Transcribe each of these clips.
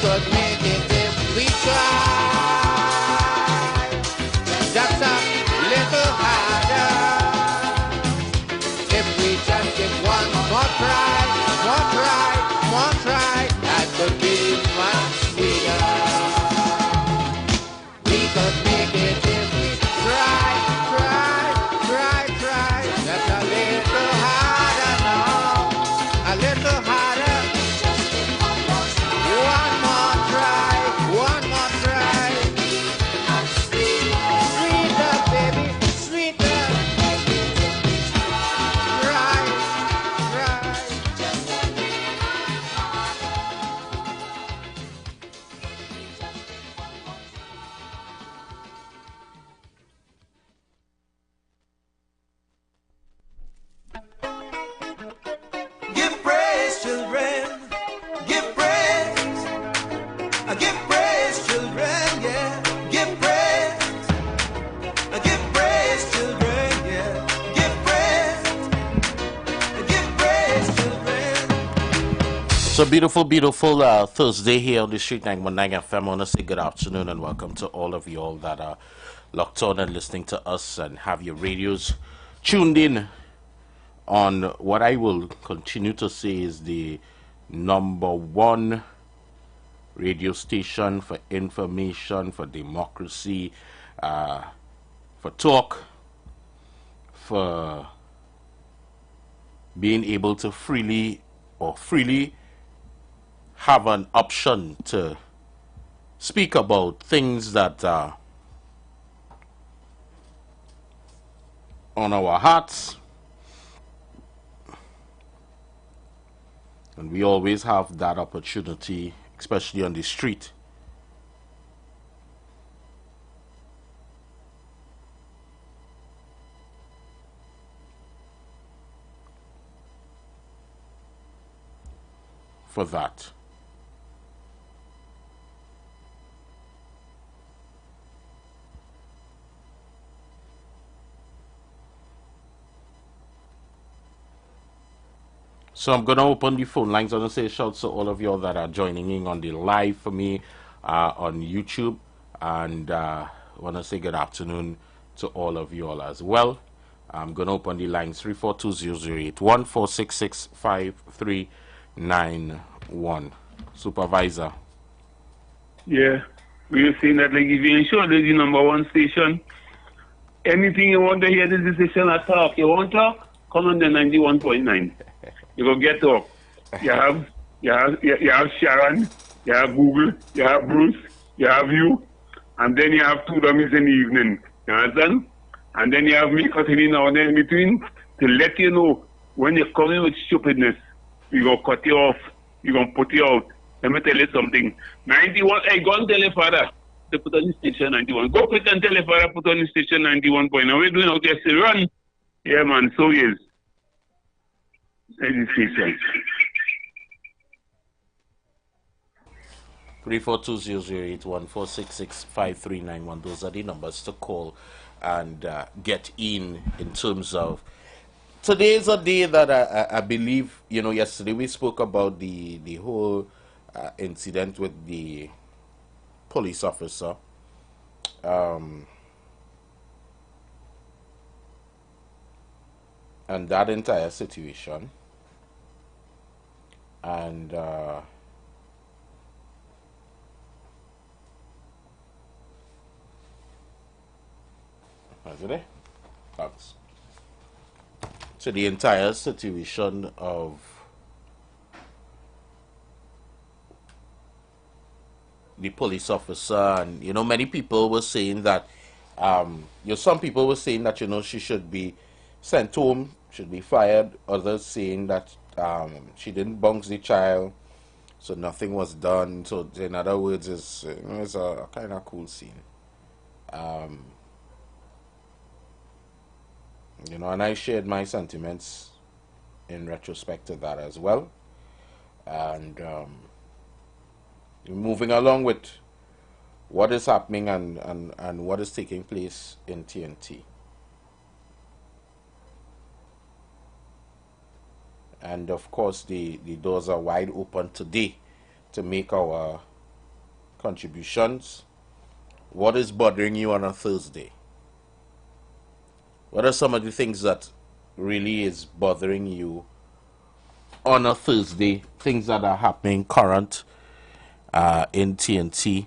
could make it if we try. Just a little harder. If we just give one more try, more try, more try, that could be much sweeter. We could make it if we try, try, try, try. Just a little harder now, a little harder. One more try, one more try. Sweeter, baby, sweeter. Try, try. Give praise, children. Give praise. Give praise, children. Yeah. Give praise. Give praise, children. Yeah. Give praise. Give praise, children. So beautiful, beautiful Thursday here on the Street 919 FM. I want to say good afternoon and welcome to all of you all that are locked on and listening to us and have your radios tuned in on what I will continue to say is the #1 radio station for information, for democracy, for talk, for being able to freely have an option to speak about things that are on our hearts. And we always have that opportunity, especially on the street. For that. So I'm going to open the phone lines. I want to say shout to all of you all that are joining in on the live for me on YouTube. And I want to say good afternoon to all of you all as well. I'm going to open the lines 342-008-14665-391. Supervisor. Yeah, we were saying that like if you ensure there's the #1 station, anything you want to hear this station at talk, you want to talk, come on the 91.9. You go get talk. You have Sharon, you have Google, you have Bruce, you have you, and then you have two dummies in the evening. You understand? And then you have me cutting in now and then in between to let you know when you're coming with stupidness, we're going to cut you off, we're going to put you out. Let me tell you something. 91, hey, go and tell your father to put on the station 91. Go quick and tell your father put on the station 91 point. Now we're doing out there, say run. Yeah, man, so is. Any station. 342-008-14665-391. Those are the numbers to call and get in terms of today is a day that I believe, you know, yesterday we spoke about the whole incident with the police officer. And that entire situation. And thanks. So the entire situation of the police officer, and you know, many people were saying that some people were saying that, you know, she should be sent home, should be fired. Others saying that she didn't bounce the child, so nothing was done. So in other words, it's a kind of cool scene. You know, and I shared my sentiments in retrospect to that as well. And moving along with what is happening and what is taking place in TNT. And of course, the doors are wide open today to make our contributions. What is bothering you on a Thursday? What are some of the things that really is bothering you on a Thursday? Things that are happening current in TNT.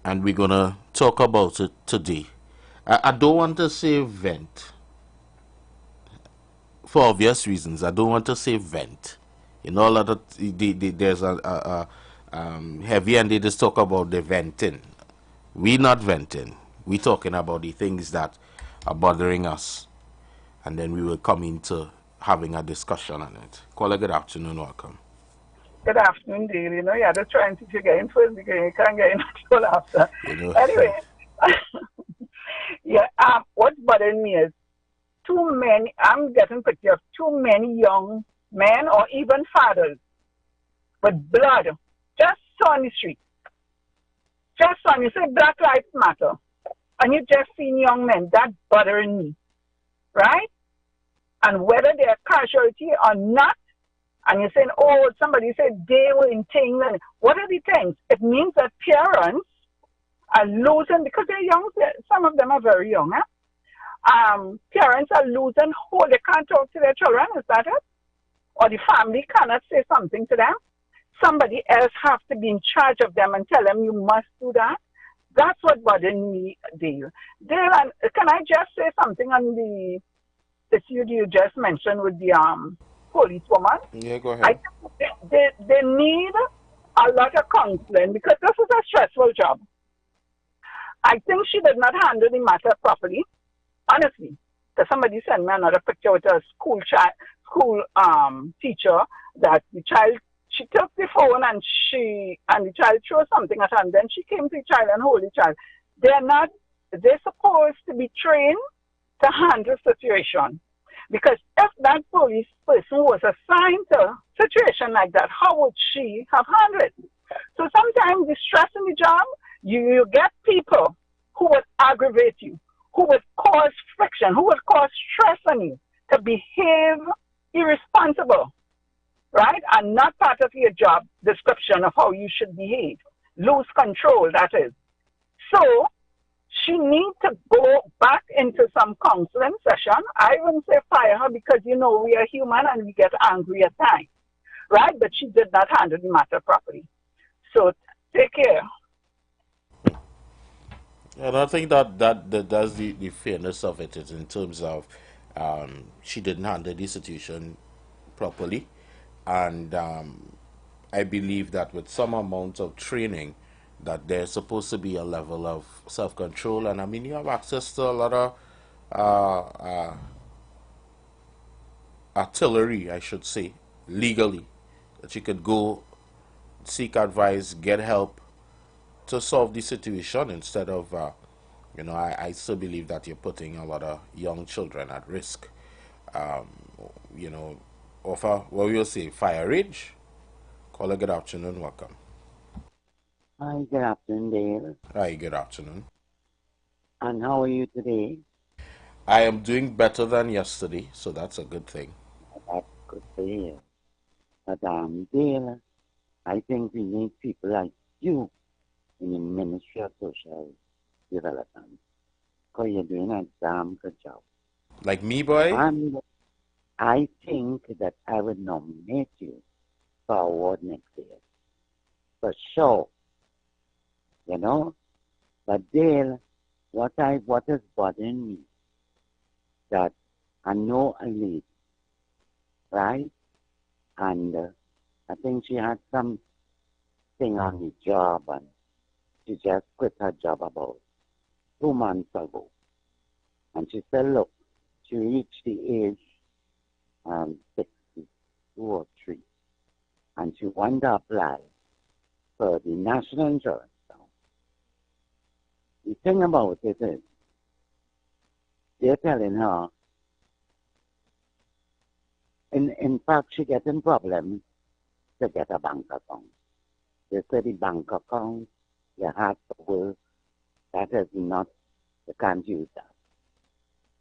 And we're going to talk about it today. I don't want to say vent. For obvious reasons. I don't want to say vent. You know, a lot of there's a heavy and they just talk about the venting. We not venting. We talking about the things that are bothering us, and then we will come into having a discussion on it. Caller, good afternoon, welcome. Good afternoon, Dale. You know, you're just trying to get in first because you can't get in until after. You know. Anyway, yeah. What's bothering me is too many. I'm getting picture of too many young men or even fathers with blood just on the street. Just on, you say Black Lives Matter, and you just seen young men. That's bothering me, right? And whether they're casualty or not, and you're saying, oh, somebody said they were in things. What are the things? It means that parents are losing, because they're young, some of them are very young. Parents are losing hold. They can't talk to their children, is that it? Or the family cannot say something to them. Somebody else has to be in charge of them and tell them you must do that. That's what bothers me, Dale. Dale, can I just say something on the issue you just mentioned with the policewoman? Yeah, go ahead. They need a lot of counseling because this is a stressful job. I think she did not handle the matter properly, honestly. Because somebody sent me another picture with a school teacher that the child, she took the phone and the child threw something at her, and then she came to the child and hold the child. They're supposed to be trained to handle situation. Because if that police person was assigned to a situation like that, how would she have handled it? So sometimes the stress in the job, you get people who would aggravate you, who would cause friction, who would cause stress on you to behave irresponsible, right? And not part of your job description of how you should behave. Lose control, that is. So she needs to go back into some counseling session. I wouldn't say fire her because, you know, we are human and we get angry at times, right? But she did not handle the matter properly. So take care. And I think that's the fairness of it is in terms of she didn't handle the situation properly. And I believe that with some amount of training, that there's supposed to be a level of self-control. And I mean, you have access to a lot of artillery, I should say, legally, that you could go seek advice, get help to solve the situation instead of, I still believe that you're putting a lot of young children at risk. Offer, what we'll say, fire rage. Caller, good afternoon, welcome. Hi, good afternoon, Dale. Hi, good afternoon. And how are you today? I am doing better than yesterday, so that's a good thing. That's good to hear. But, Dale, I think we need people like you in the Ministry of Social Development, because you're doing a damn good job. Like me, boy? And I think that I would nominate you for award next year. For sure. You know? But Dale, what is bothering me, that I know a lady, right? And I think she had some thing on the job, and she just quit her job about 2 months ago. And she said, look, she reached the age 62 or 3, and she wanted to apply for the national insurance. The thing about it is, they're telling her, in fact, she getting problems to get a bank account. They say the bank account, you have to work. That is not, you can't use that.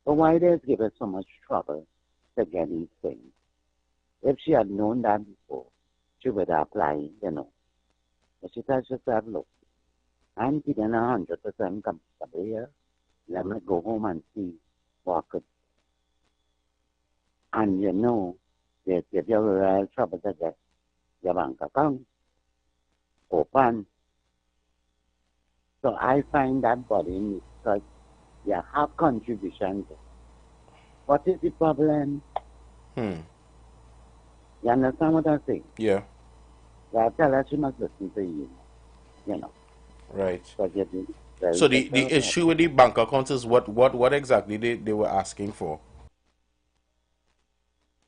So why does give her so much trouble to get these things? If she had known that before, she would apply, you know. But she tells herself, look, I'm feeling 100% comfortable here. Let me go home and see what could. And you know, they give you real trouble to get your bank account open. So I find that bothering because you have contributions. What is the problem? You understand what I say? Yeah. I tell her she must listen to you know. Right. So the issue with the bank accounts is what exactly they were asking for?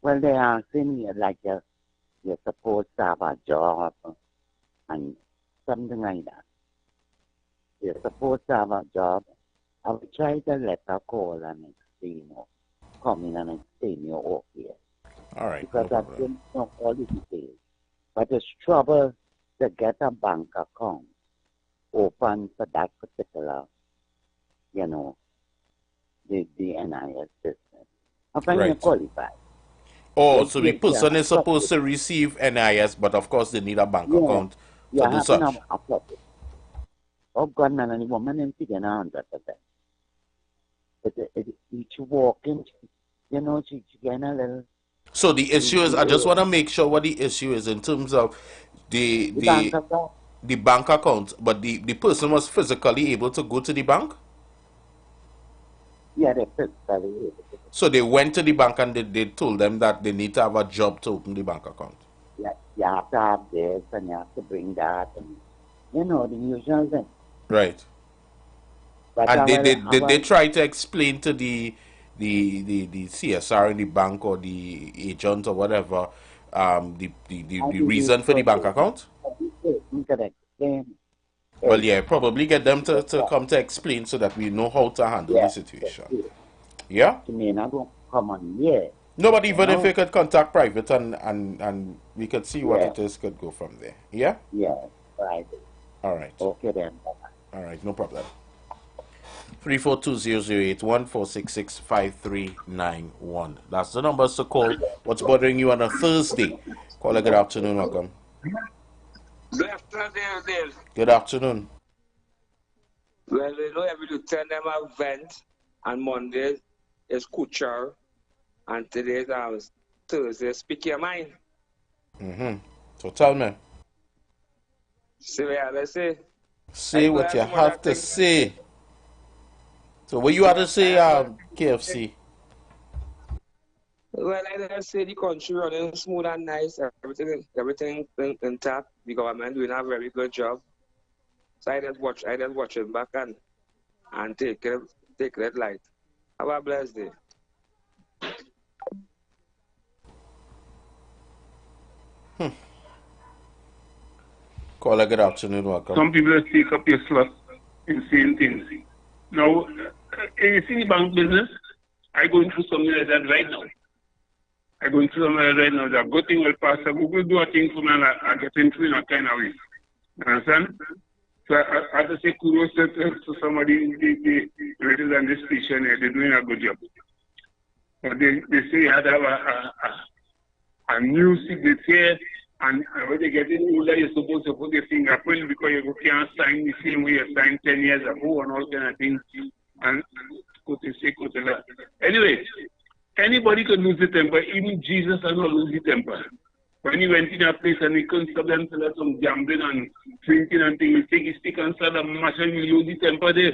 Well, they are asking you like you're supposed to have a job and something like that. You're supposed to have a job. I will try to let her call and explain or come in and explain your work here. All right. Because No I problem. didn't know all the details. But it's trouble to get a bank account open for that particular, you know, the NIS business. I find you Right. qualified. Oh, Like so the person is supposed to receive NIS, but of course they need a bank account you to do have such. enough profit. Oh God, man, and the woman is getting 100%. She walking, you know, she getting a little. So the issue is, I just want to make sure what the issue is in terms of The bank account. the bank account, but the person was physically able to go to the bank. Yeah, they physically. So they went to the bank and they told them that they need to have a job to open the bank account. Yeah, you have to have this and you have to bring that and you know the usual thing. Right. But And did they try to explain to the CSR in the bank or the agent or whatever the reason for the bank account? You could explain. Well, yeah, probably get them to come to explain so that we know how to handle the situation. Yeah? You may not go come on here. No, but even if know? we could contact private and we could see what it is, could go from there. Yeah? Yeah, right. All right. Okay then. Bye-bye. All right, no problem. 342-008-1466-5391. That's the numbers to call. What's bothering you on a Thursday? Caller, good afternoon, welcome. Good afternoon, Dave. Good afternoon. Well, you know, every time them event on Mondays is culture, and today is Thursday. Speak your mind. So tell me. See what I say. Say what you have to say. So what you have to say, KFC? Well, I just say the country running smooth and nice. Everything intact. The government doing a very good job. So I just watch it back and take it light. Have a blessed day. Caller, good afternoon, welcome. Some people take up your slot in saying things. Now, you see the bank business, I going through something like that right now. I'm going through something like that right now. The good thing will pass. I will do a thing for me and I get into it in a kind of way. You understand? So I have to say kudos to somebody, the raters on this station here, they're doing a good job. But they say you had to have a new signature, and when they get in older, you're supposed to put your fingerprint because you can't sign the same way you signed 10 years ago and all kind of things. And anyway, anybody could lose the temper. Even Jesus has not lose the temper. When he went in a place and he couldn't stop them to let some gambling and drinking and things, he take his stick and start a mash and you lose the temper there.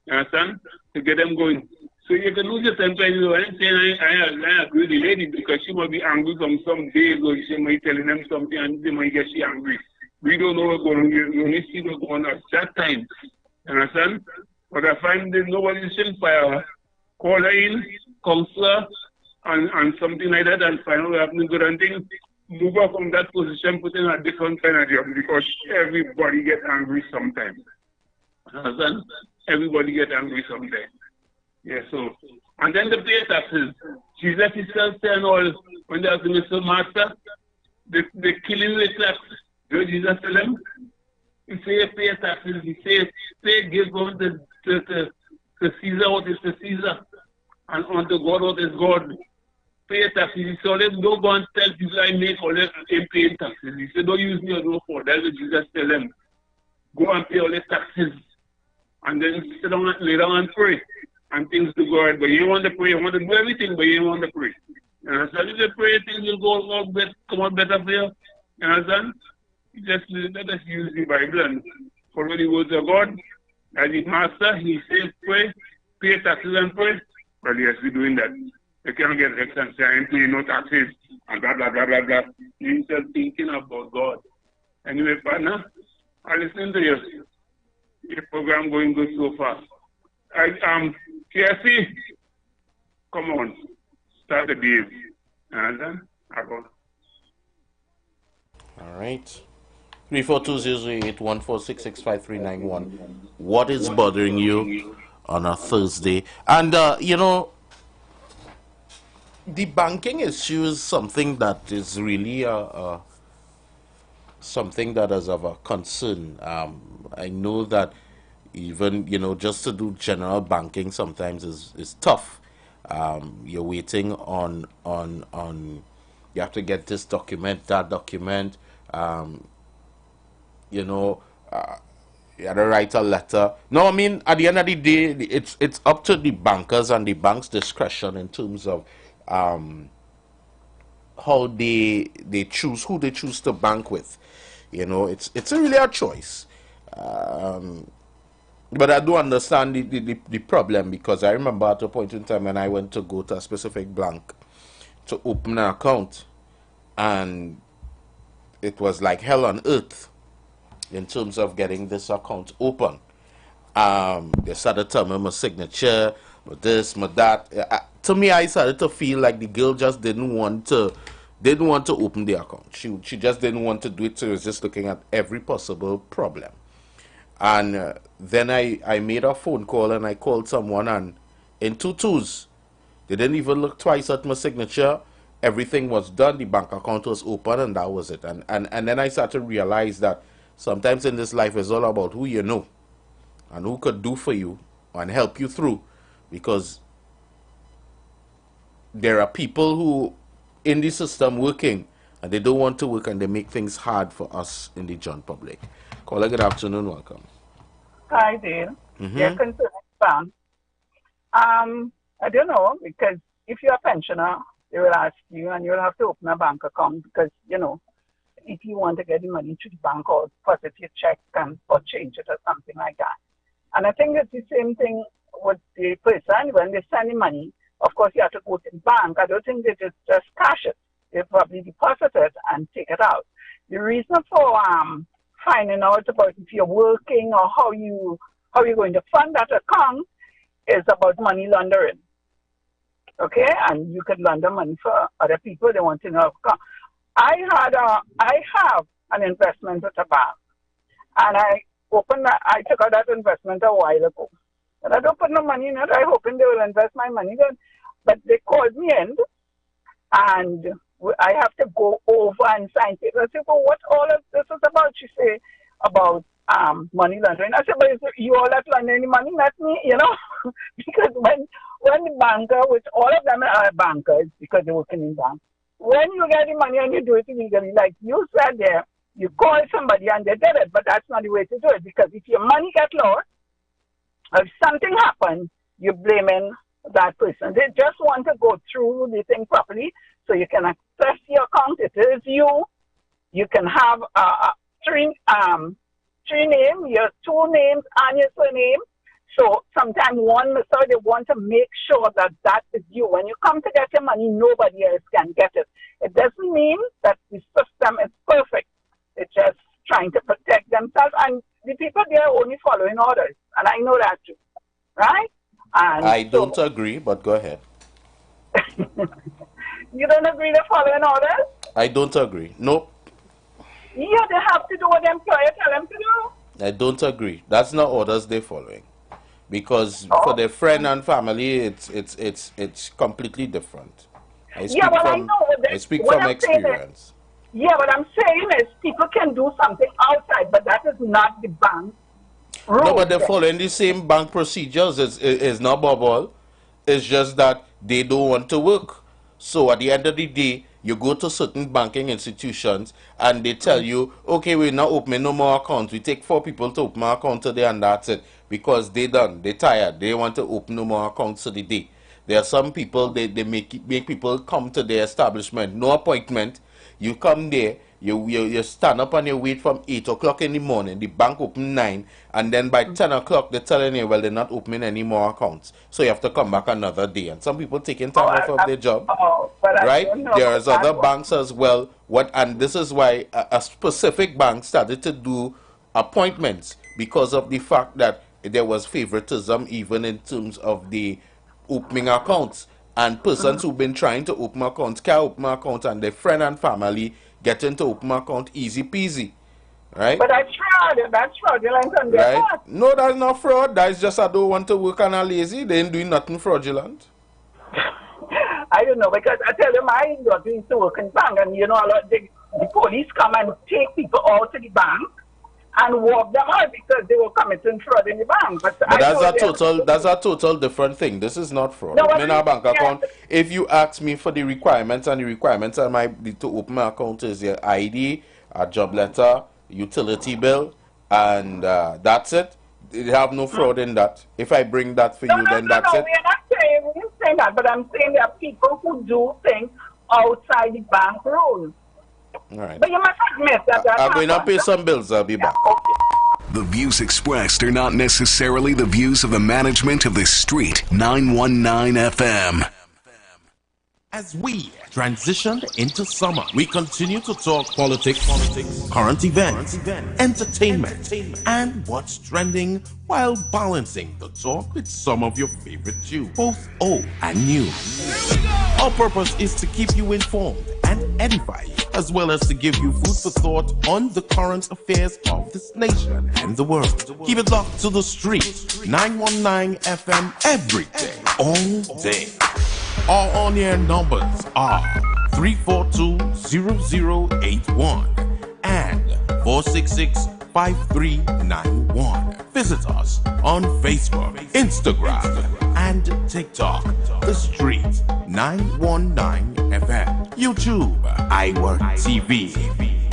You understand? To get them going. So you can lose your temper. You know, I'm saying I agree with the lady because she might be angry from some days or she might be telling them something and they might get she angry. We don't know what's going on. We only see what's going on at that time. You understand? But I find that nobody should fire her. Call her in, counsel her, and something like that and find out what happening good and things. Move her from that position, put in a different kind of job because everybody gets angry sometimes. Understand? Everybody gets angry sometimes. Yeah, so. And then the pay taxes. Jesus himself said all, when they ask him, Mr. Master, they're killing the tax. Do Jesus tell them? He say pay taxes. He say give on to Caesar what is to Caesar. And unto God what is God. pay taxes. So let's don't go and tell people I make all them paying taxes. He said, don't use me as no fault. That's what Jesus tell them. Go and pay all the taxes. And then sit down and lay down and pray. And things to go right. But you want to pray, you want to do everything, but you don't want to pray. You understand? If you pray, things will come out better for you. You understand? Just let us use the Bible and follow the words of God. As the master, he says, pray, pay taxes and pray. Well, yes, we're doing that. You can't get vexed and say, I ain't paying no taxes, and blah, blah, blah, blah, blah. You're still thinking about God. Anyway, partner, I listen to you. Your program going good so far. KSC, come on, start the game. And then, All right. 342-008-146-65391. What is bothering you on a Thursday? And, you know, the banking issue is something that is really something that is of a concern. I know that even, you know, just to do general banking sometimes is tough. You're waiting on you have to get this document, that document. You know, you have to write a letter. No, I mean, at the end of the day, it's up to the bankers and the bank's discretion in terms of how they choose who they choose to bank with. You know, it's really a choice. But I do understand the problem, because I remember at a point in time when I went to go to a specific bank to open an account, and it was like hell on earth in terms of getting this account open. They started telling me my signature, my this, my that. To me, I started to feel like the girl just didn't want to open the account. She just didn't want to do it. So she was just looking at every possible problem. And then I made a phone call, and I called someone, and in 2 twos, they didn't even look twice at my signature. Everything was done. The bank account was open, and that was it. And then I started to realize that sometimes in this life it's all about who you know and who could do for you and help you through, because there are people who in the system working, and they don't want to work, and they make things hard for us in the general public. Caller, good afternoon, welcome. Hi, Dale. Yeah, concerning bank. I don't know, because if you're a pensioner, they will ask you, and you'll have to open a bank account, because, you know, if you want to get the money to the bank or deposit your check or change it or something like that. And I think it's the same thing with the person. When they send the money, of course, you have to go to the bank. I don't think they just cash it. They probably deposit it and take it out. The reason for finding out about if you're working or how you're going to fund that account is about money laundering. Okay, and you could launder money for other people. They want to know. I have an investment with a bank, and I took out that investment a while ago. And I don't put no money in it. I'm hoping they will invest my money then. But they called me in, and I have to go over and sign papers. I said, well, what all of this is about? She say about money laundering. I said, but you all that laundering money, not me, you know? Because when the banker, which all of them are bankers because they work in bank, when you get the money and you do it illegally, like you said there, you call somebody and they did it, but that's not the way to do it, because if your money gets lost, if something happens, you're blaming that person. They just want to go through the thing properly so you can access your account. It is you. You can have three names, your 2 names and your surname. So sometimes so they want to make sure that that is you. When you come to get your money, nobody else can get it. It doesn't mean that the system is perfect. It's just trying to protect themselves. And the people there are only following orders. And I know that too. Right? And I don't agree, but go ahead. You don't agree to following orders? I don't agree. Nope. Yeah, they have to do what the employer tell them to do. I don't agree. That's not orders they're following. Because for their friend and family, it's completely different. I speak I speak from experience. Yeah, what I'm saying is people can do something outside, but that is not the bank rule. No, but they're following the same bank procedures. It's not bubble. It's just that they don't want to work. So at the end of the day, you go to certain banking institutions and they tell you, okay, we're not opening no more accounts. We take 4 people to open an account today and that's it. Because they done, they tired. They want to open no more accounts today. There are some people, they make people come to their establishment, no appointment. You come there, you stand up and you wait from 8 o'clock in the morning. The bank open 9, and then by 10 o'clock they're telling you, well, they're not opening any more accounts. So you have to come back another day. And some people taking time off of their job. Right? There's other banks as well. And this is why a specific bank started to do appointments, because of the fact that there was favoritism even in terms of the opening accounts, and persons who've been trying to open accounts can't open accounts, and their friend and family get into open account easy peasy, right? But that's fraud. That's fraudulent on their part. No, that's not fraud. That's just I don't want to work and I'm lazy. They ain't doing nothing fraudulent. I don't know, because I tell you, my daughter used to work in bank, and you know, the police come and take people out to the bank and walk them out because they were committing fraud in the bank. But that's a total different thing. This is not fraud. No, in our bank account, if you ask me for the requirements, and the requirements I might need to open my account is your ID, a job letter, utility bill, and that's it. They have no fraud in that. If I bring that for you, then that's it. We're not saying that, but I'm saying there are people who do things outside the bank rules. All right. But you must admit that I'm going to pay some bills. I'll be back. Okay. The views expressed are not necessarily the views of the management of The Street 919 FM. As we transition into summer, we continue to talk politics, current events, entertainment, and what's trending, while balancing the talk with some of your favorite tunes, both old and new. Our purpose is to keep you informed and edify you, as well as to give you food for thought on the current affairs of this nation and the world. Keep it locked to The Street 919 FM every day, all day. Our on-air numbers are 342-0081 and 466-5391. Visit us on Facebook, Instagram, and TikTok. The Street 919 FM. YouTube, IWER TV.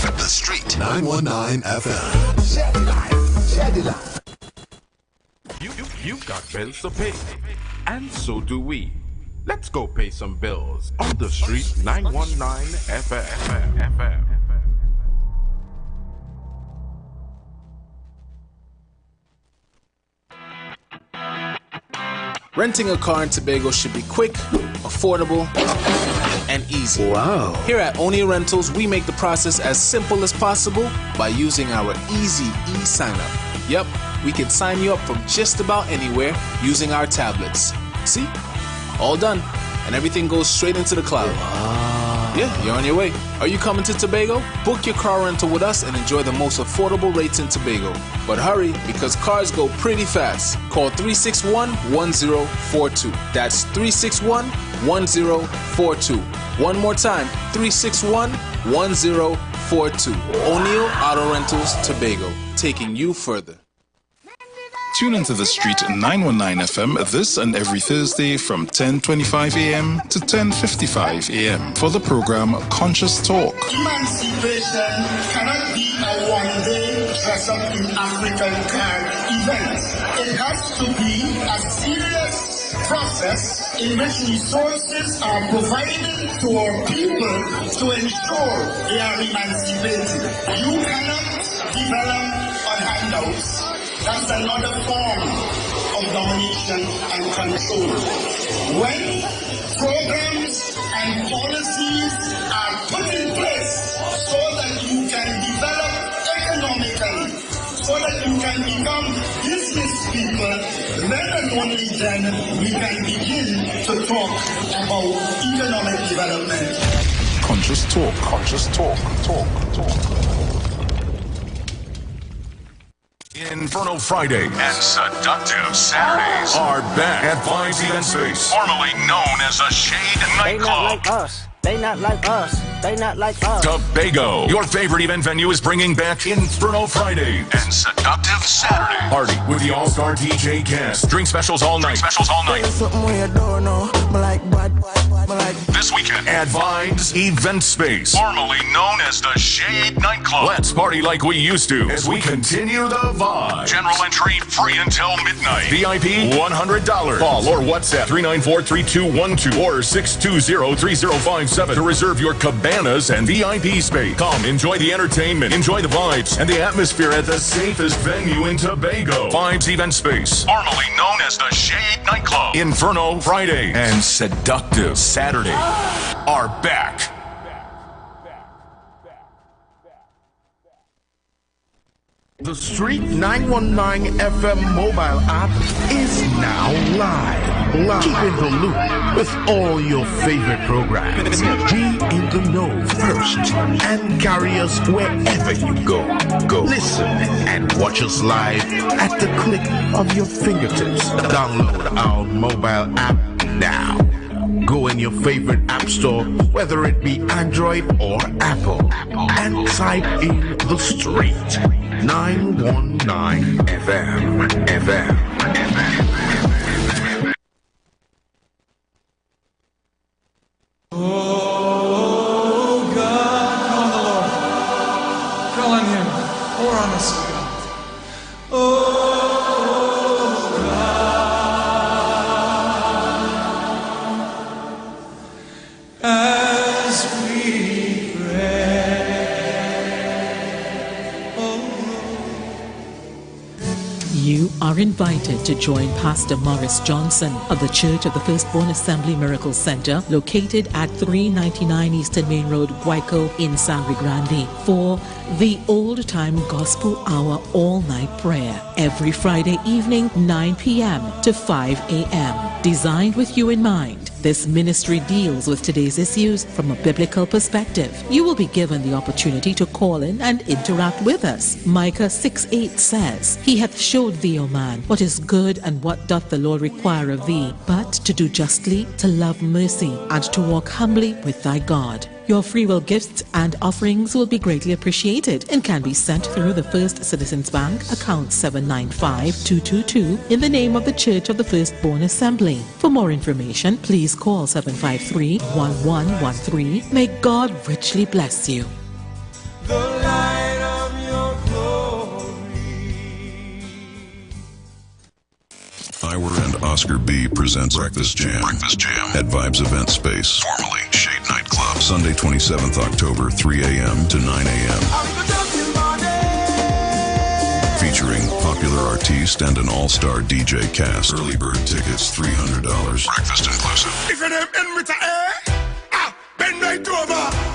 The Street 919 FM. You've got bills to pay, and so do we. Let's go pay some bills on The Street 919 FM. Renting a car in Tobago should be quick, affordable, and easy. Wow. Here at Oni Rentals, we make the process as simple as possible by using our easy e-sign-up. Yep, we can sign you up from just about anywhere using our tablets. See? All done. And everything goes straight into the cloud. Wow. Yeah, you're on your way. Are you coming to Tobago? Book your car rental with us and enjoy the most affordable rates in Tobago. But hurry, because cars go pretty fast. Call 361-1042. That's 361-1042. One more time, 361-1042. O'Neill Auto Rentals, Tobago. Taking you further. Tune into The Street 919 FM this and every Thursday from 10:25 a.m. to 10:55 a.m. for the program Conscious Talk. Emancipation cannot be a one-day dress-up in African card event. It has to be a serious process in which resources are provided to our people to ensure they are emancipated. You cannot develop on handouts. That's another form of domination and control. When programs and policies are put in place so that you can develop economically, so that you can become business people, then and only then we can begin to talk about economic development. Conscious Talk. Inferno Fridays and Seductive Saturdays are back at Vines Event Space, formerly known as a Shade Nightclub. They not like us. They not like us. Tobago. Your favorite event venue is bringing back Inferno Friday and Seductive Saturday. Party with the all-star DJ cast. Drink specials all night. This weekend at Vibes Event Space, formerly known as the Shade Nightclub. Let's party like we used to as we continue the vibe. General entry free until midnight. VIP $100. Call or WhatsApp 394-3212 or 620-3057 to reserve your cabanas and VIP space. Come enjoy the entertainment, enjoy the vibes, and the atmosphere at the safest venue in Tobago. Vibes Event Space, formerly known as the Shade Nightclub. Inferno Friday and Seductive Saturday are back. The Street 919 FM mobile app is now live. Keep in the loop with all your favorite programs. Be in the know first and carry us wherever you go. Listen and watch us live at the click of your fingertips. Download our mobile app now. Go in your favorite app store, whether it be Android or Apple, and type in The Street 919 FM. Oh God, call on the Lord. Call on Him. Pour on us, God. As we pray, oh. You are invited to join Pastor Morris Johnson of the Church of the Firstborn Assembly Miracle Center, located at 399 Eastern Main Road, Guayco in Sangre Grande, for the Old Time Gospel Hour all-night prayer every Friday evening, 9 p.m. to 5 a.m. Designed with you in mind, this ministry deals with today's issues from a biblical perspective. You will be given the opportunity to call in and interact with us. Micah 6:8 says, He hath showed thee, O man, what is good and what doth the Lord require of thee, but to do justly, to love mercy, and to walk humbly with thy God. Your free will gifts and offerings will be greatly appreciated and can be sent through the First Citizens Bank, account 795222, in the name of the Church of the Firstborn Assembly. For more information, please call 753-1113. May God richly bless you. The light of your IWER and Oscar B presents Breakfast Jam at Vibes Event Space, formerly Shade Nightclub, Sunday 27th October, 3 a.m. to 9 a.m. Featuring popular artiste and an all-star DJ cast. Early bird tickets $300. Breakfast inclusive.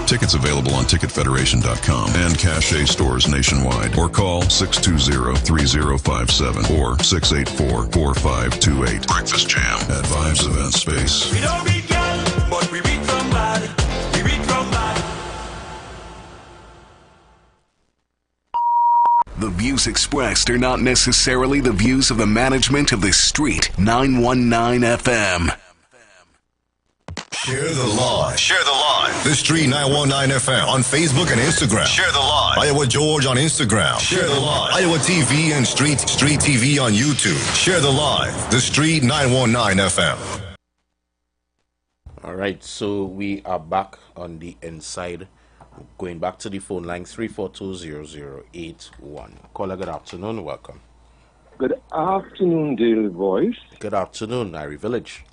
Tickets available on TicketFederation.com and Cache stores nationwide, or call 620-3057 or 684-4528. Breakfast Jam at Vibes Event Space. We don't beat girl, but we beat from bad. We beat from bad. The views expressed are not necessarily the views of the management of the Street 919 FM. Share the live. Share the live. The Street 919 FM on Facebook and Instagram. Share the live. IWER George on Instagram. Share the live. IWER TV and Street TV on YouTube. Share the live. The Street 919 FM. All right, so we are back on the inside. Going back to the phone line, 342-0081. Caller, good afternoon. Welcome. Good afternoon, Daily Voice. Good afternoon, Irie Village.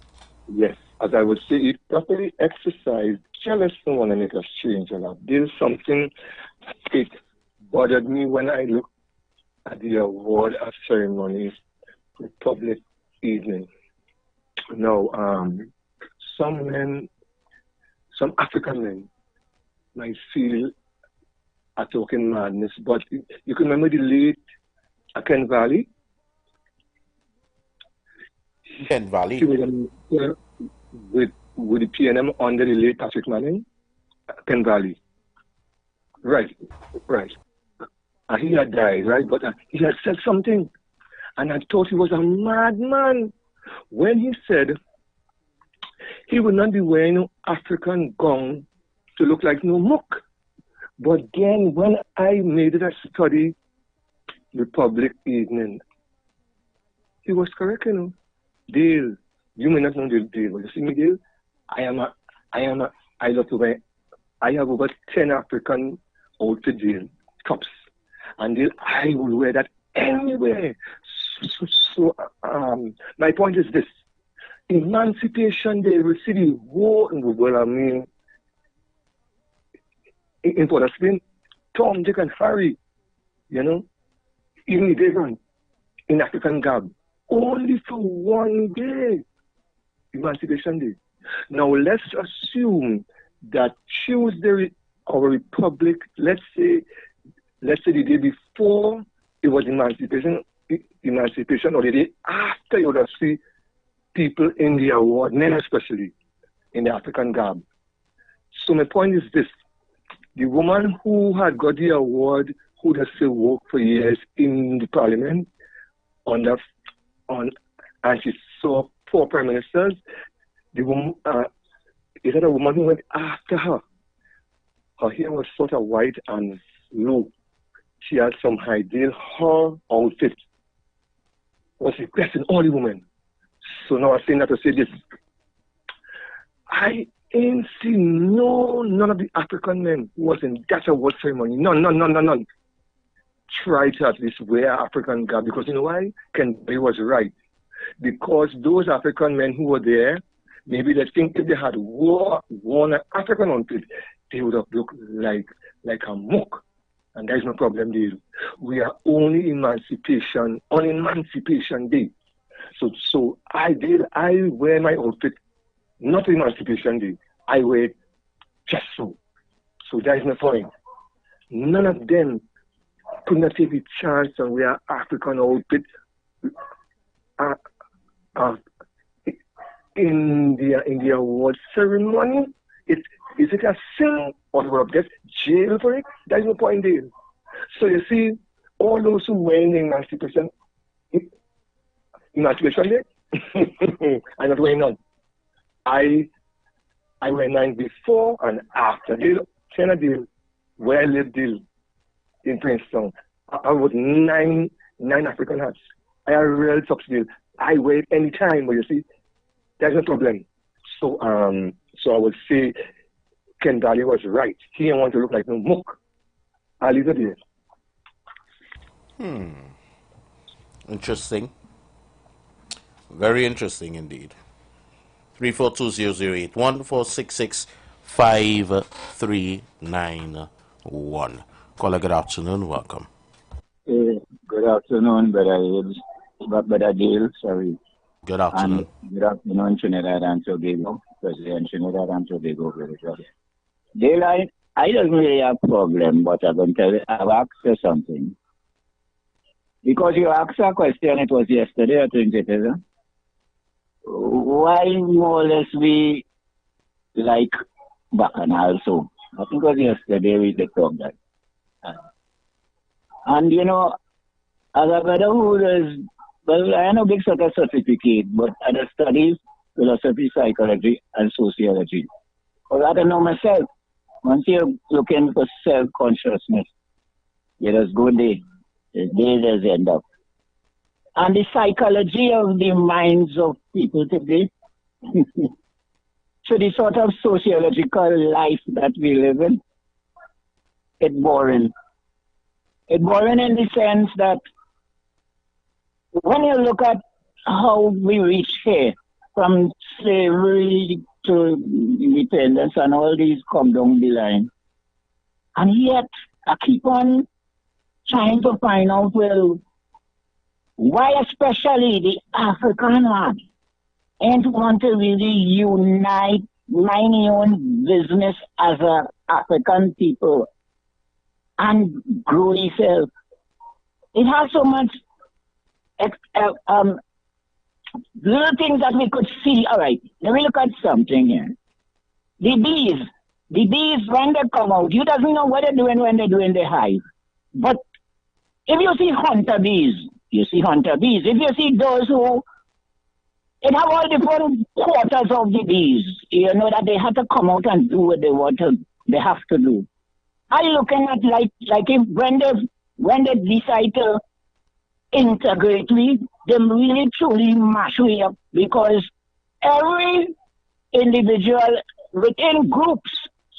Yes, as I would say, it properly exercised jealous no one and it has changed a lot. There's something, it bothered me when I looked at the award ceremonies, the public evening. Now, some men, some African men might feel a token madness, but you can remember the late Ken Valley? Ken Valley? With the PNM under the late Patrick Manning? Ken Valley. Right. And he had died, right? But he had said something. And I thought he was a madman when he said he would not be wearing African gown to look like no muck. But then when I made it a study, Republic Evening, he was correct, you know. Dale, you may not know Dale, but you see me, Dale? I have over 10 African outfit Dale tops. And Dale, I will wear that anywhere. So, my point is this. Emancipation Day, we see the war in the world, I mean, in Port of Spain, Tom, Dick, and Harry, you know, even Devon, in African garb, only for one day, Emancipation Day. Now, let's assume that Tuesday, our Republic, let's say the day before it was emancipation, or the day after, you would have seen people in the award, men especially, in the African garb. So my point is this. The woman who had got the award, who has still worked for years in the parliament, and she saw 4 prime ministers, the woman, is that a woman who went after her? Her hair was sort of white and low. She had some high heel. Her outfit was requesting all the women. So now I'm saying that to say this. I ain't seen none of the African men who was in that award ceremony. None. Try to at least wear African garb, because you know why? Ken was right. Because those African men who were there, maybe they think if they had worn an African outfit, they would have looked like a muck. And there is no problem there. We are only on Emancipation Day. So I wear my outfit, not Emancipation Day. I wear it just so. So there is no point. None of them could not take the chance and wear African outfit in the award ceremony. Is it a sin or we will get jail for it? There is no point there. So you see, all those who wear Emancipation Day, I'm not wearing none. I wear 9 before and after. China deal, where I live deal in Princeton. I would 9 African hats. I have real top deal. I wear it anytime, but you see, there's no problem. So I would say Ken Daly was right. He didn't want to look like no muck. I'll leave it there. Interesting. Very interesting indeed. 34208-1466-5391. Caller, good afternoon. Welcome. Good afternoon, Brother Dale. Sorry. Good afternoon. And good afternoon, Trinidad and Tobago. President Trinidad and Tobago, very well. Dale, I don't really have a problem, but I'm going to tell you, I've asked you something. Because you asked a question, it was yesterday, I think it is. Why more or less we like Bacchanal so? I think it was yesterday we talked that. And you know, as a brother who is, well, I know big sort of certificate, but I studies philosophy, psychology, and sociology. Because I don't know myself. Once you're looking for self-consciousness, you just go there. The day just end up. And the psychology of the minds of people today, so the sort of sociological life that we live in, it's boring. It's boring in the sense that when you look at how we reach here, from slavery to independence and all these come down the line, and yet I keep on trying to find out, well, why especially the African man ain't want to really unite, mind your own business as an African people and grow yourself. It has so much little things that we could see. All right, let me look at something here. The bees, when they come out, you doesn't know what they're doing when they're doing the hive. But if you see hunter bees, you see hunter bees. If you see those who, it have all different quarters of the bees, you know that they have to come out and do what they want to they have to do. I'm looking at like if when they decide to integrate we, them really truly mash we up, because every individual within groups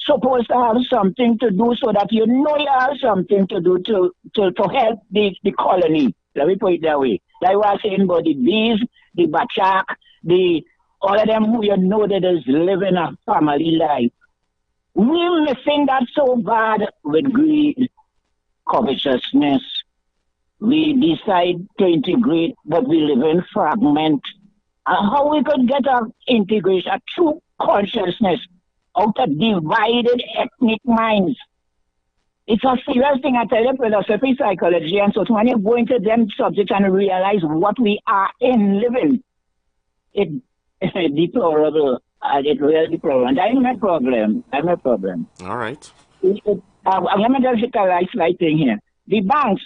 supposed to have something to do, so that you know you have something to do to help the colony. Let me put it that way. Like I was saying about the bees, the bachak, all of them who you know that is living a family life. We're missing that so bad with greed, covetousness. We decide to integrate, but we live in fragment. How we could get an integration, a true consciousness out of divided ethnic minds. It's a serious thing. I tell you, philosophy, psychology, and so when you go into them subjects and realize what we are in living, it's deplorable. It's really deplorable. And that's my problem. That's my problem. All right. Let me just hit a slight thing here. The banks,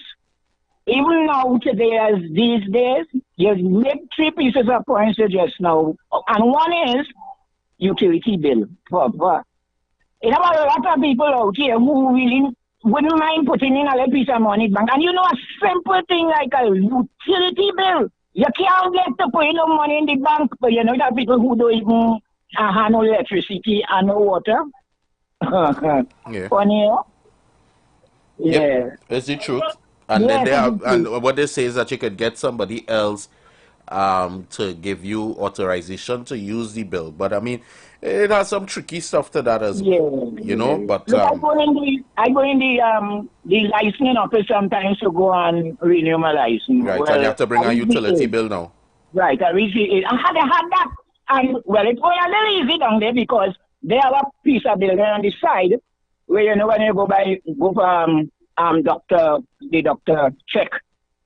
even now today, as these days, you make three pieces of points just now. And one is utility bill. You have a lot of people out here who really wouldn't mind putting in a little piece of money in bank. And you know, a simple thing like a utility bill. You can't get to put no money in the bank, but you know that people who don't even have no electricity and no water. Yeah. Funny, you know? Yeah. It's the truth. And Yes, then they have, it's the and what they say is that you could get somebody else to give you authorization to use the bill. But I mean, it has some tricky stuff to that as well, you know. But Look, I go in the licensing office sometimes to go and renew my license. right, Well, and you have to bring I a utility recently- bill now. Right, I recently I had that, and well, it's going a little easy down there because they have a piece of building on the side where you know when you go for the doctor check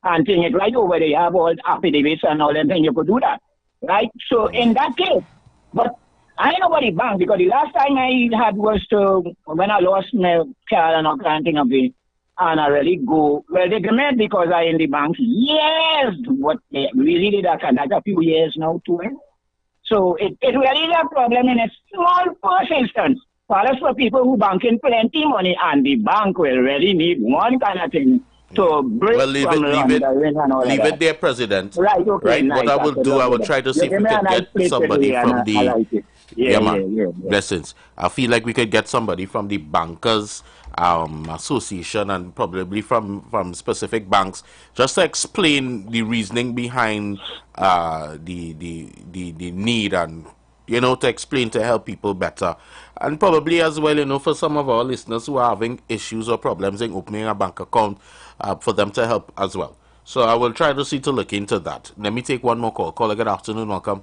and thing it right over there. You have all affidavits and all that, and you could do that, right? So in that case, but I ain't nobody bank because the last time I had was when I lost my car and all kind of thing of it, and I really go, well, they mad because I in the bank, yes, what they really did that, and that's a few years now too. So it really is a problem in a small first instance. For us, for people who bank in plenty money, and the bank will really need one kind of thing to break Well, leave from it there, President. Right, okay. Right. Nice. What I will do, I will try to see if we can get somebody from the. I like it. Yeah, man. Blessings. I feel like we could get somebody from the bankers association and probably from specific banks just to explain the reasoning behind the need, and you know, to explain, to help people better. And probably as well, you know, for some of our listeners who are having issues or problems in opening a bank account, for them to help as well. So I will try to look into that. Let me take one more call. Caller, good afternoon, welcome.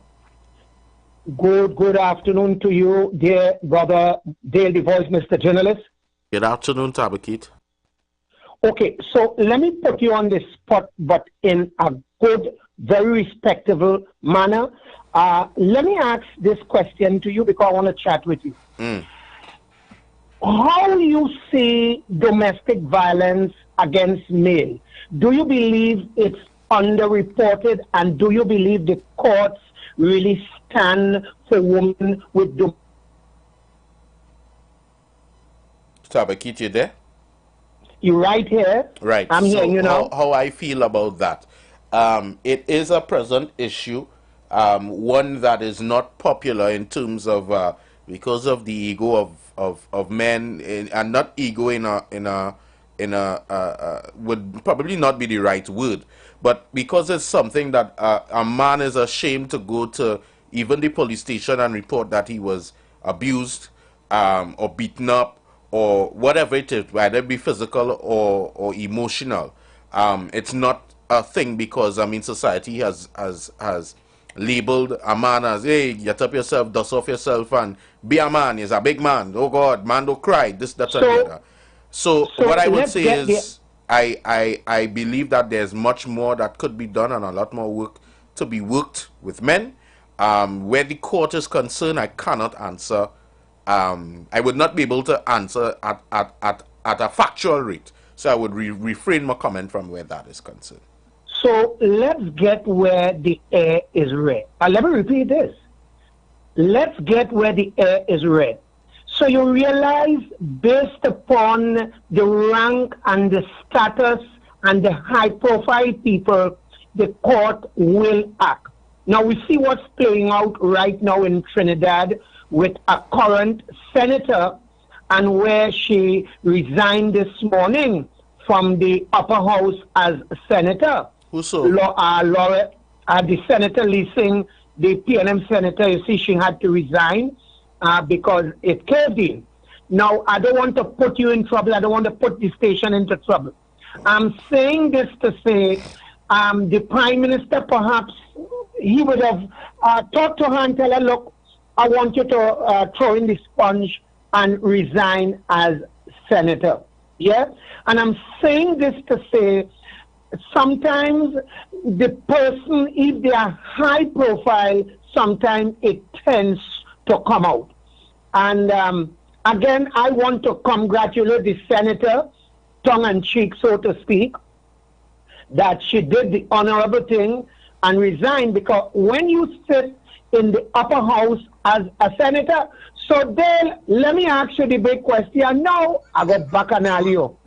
Good afternoon to you, dear brother Dale the Voice, Mr. Journalist. Good afternoon, Tabakit. Okay, so let me put you on the spot, but in a good, very respectable manner. Let me ask this question to you because I want to chat with you. How you see domestic violence against male? Do you believe it's underreported, and do you believe the courts really stand for women with Tabakit, you there? You right here? Right. I'm so here, you know. How I feel about that. It is a present issue, one that is not popular in terms of because of the ego of men, and not ego in a would probably not be the right word, but because it's something that a man is ashamed to go to even the police station and report that he was abused or beaten up or whatever it is, whether it be physical or emotional. It's not a thing because I mean society has labeled a man as, hey, get up yourself, dust off yourself, and be a man. He's a big man. Oh God, man, don't cry. This, that, and the other. So what I would say is, I believe that there's much more that could be done and a lot more work to be worked with men. Where the court is concerned, I cannot answer. I would not be able to answer at a factual rate. So I would refrain my comment from where that is concerned. So let's get where the air is red. Let me repeat this. Let's get where the air is red. So you realize, based upon the rank and the status and the high-profile people, the court will act. Now we see what's playing out right now in Trinidad with a current senator, and where she resigned this morning from the upper house as senator. Who so? The senator leasing, the PNM senator, you see, she had to resign because it caved in. Now, I don't want to put you in trouble. I don't want to put the station into trouble. I'm saying this to say the Prime Minister, perhaps, he would have talked to her and tell her, look, I want you to throw in the sponge and resign as senator. Yeah? And I'm saying this to say, sometimes the person, if they are high profile, sometimes it tends to come out. And again, I want to congratulate the senator, tongue-in-cheek, so to speak, that she did the honorable thing and resigned, because when you sit in the upper house as a senator, so Dale, let me ask you the big question. No, I got bacchanal.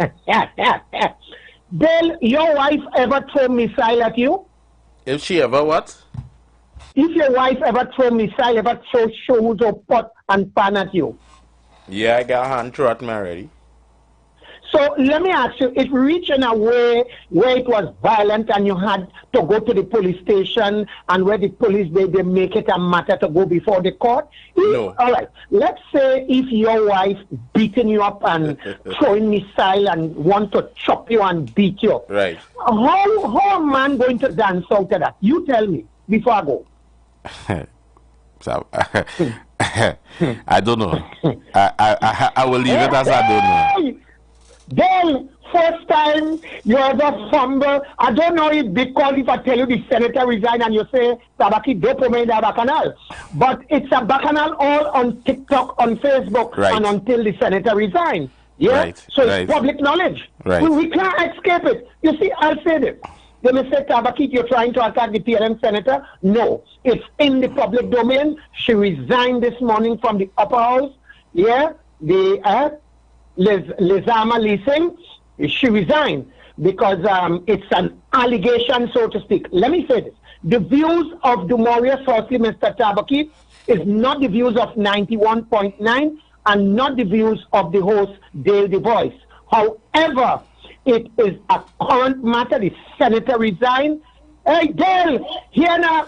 Dale, your wife ever throw missile at you? If she ever what? If your wife ever throw missile, ever throw shoes or pot and pan at you? Yeah, I got a hand throw at me already. So let me ask you, it reached in a way where it was violent and you had to go to the police station, and where the police, they make it a matter to go before the court? No. All right, let's say if your wife beating you up and throwing missile and want to chop you and beat you. Right. How a man going to dance out of that? You tell me before I go. So, I don't know. I will leave it as I don't know. Then, first time you ever fumble, I don't know if because if I tell you the senator resigned and you say, Tabaki dopamine the bacchanal. But it's a bacchanal all on TikTok, on Facebook, right, and until the senator resigned. Yeah? Right. So it's public knowledge. Right. We can't escape it. You see, I'll say this. They may say, Tabaki, you're trying to attack the PLM senator. No, it's in the public domain. She resigned this morning from the upper house. Yeah, the Lizama leasing, she resigned because it's an allegation, so to speak. Let me say this. The views of Dumorius, firstly, Mr. Tabaki, is not the views of 91.9 and not the views of the host, Dale the Voice. However, it is a current matter. The senator resigned. Hey, Dale, here now,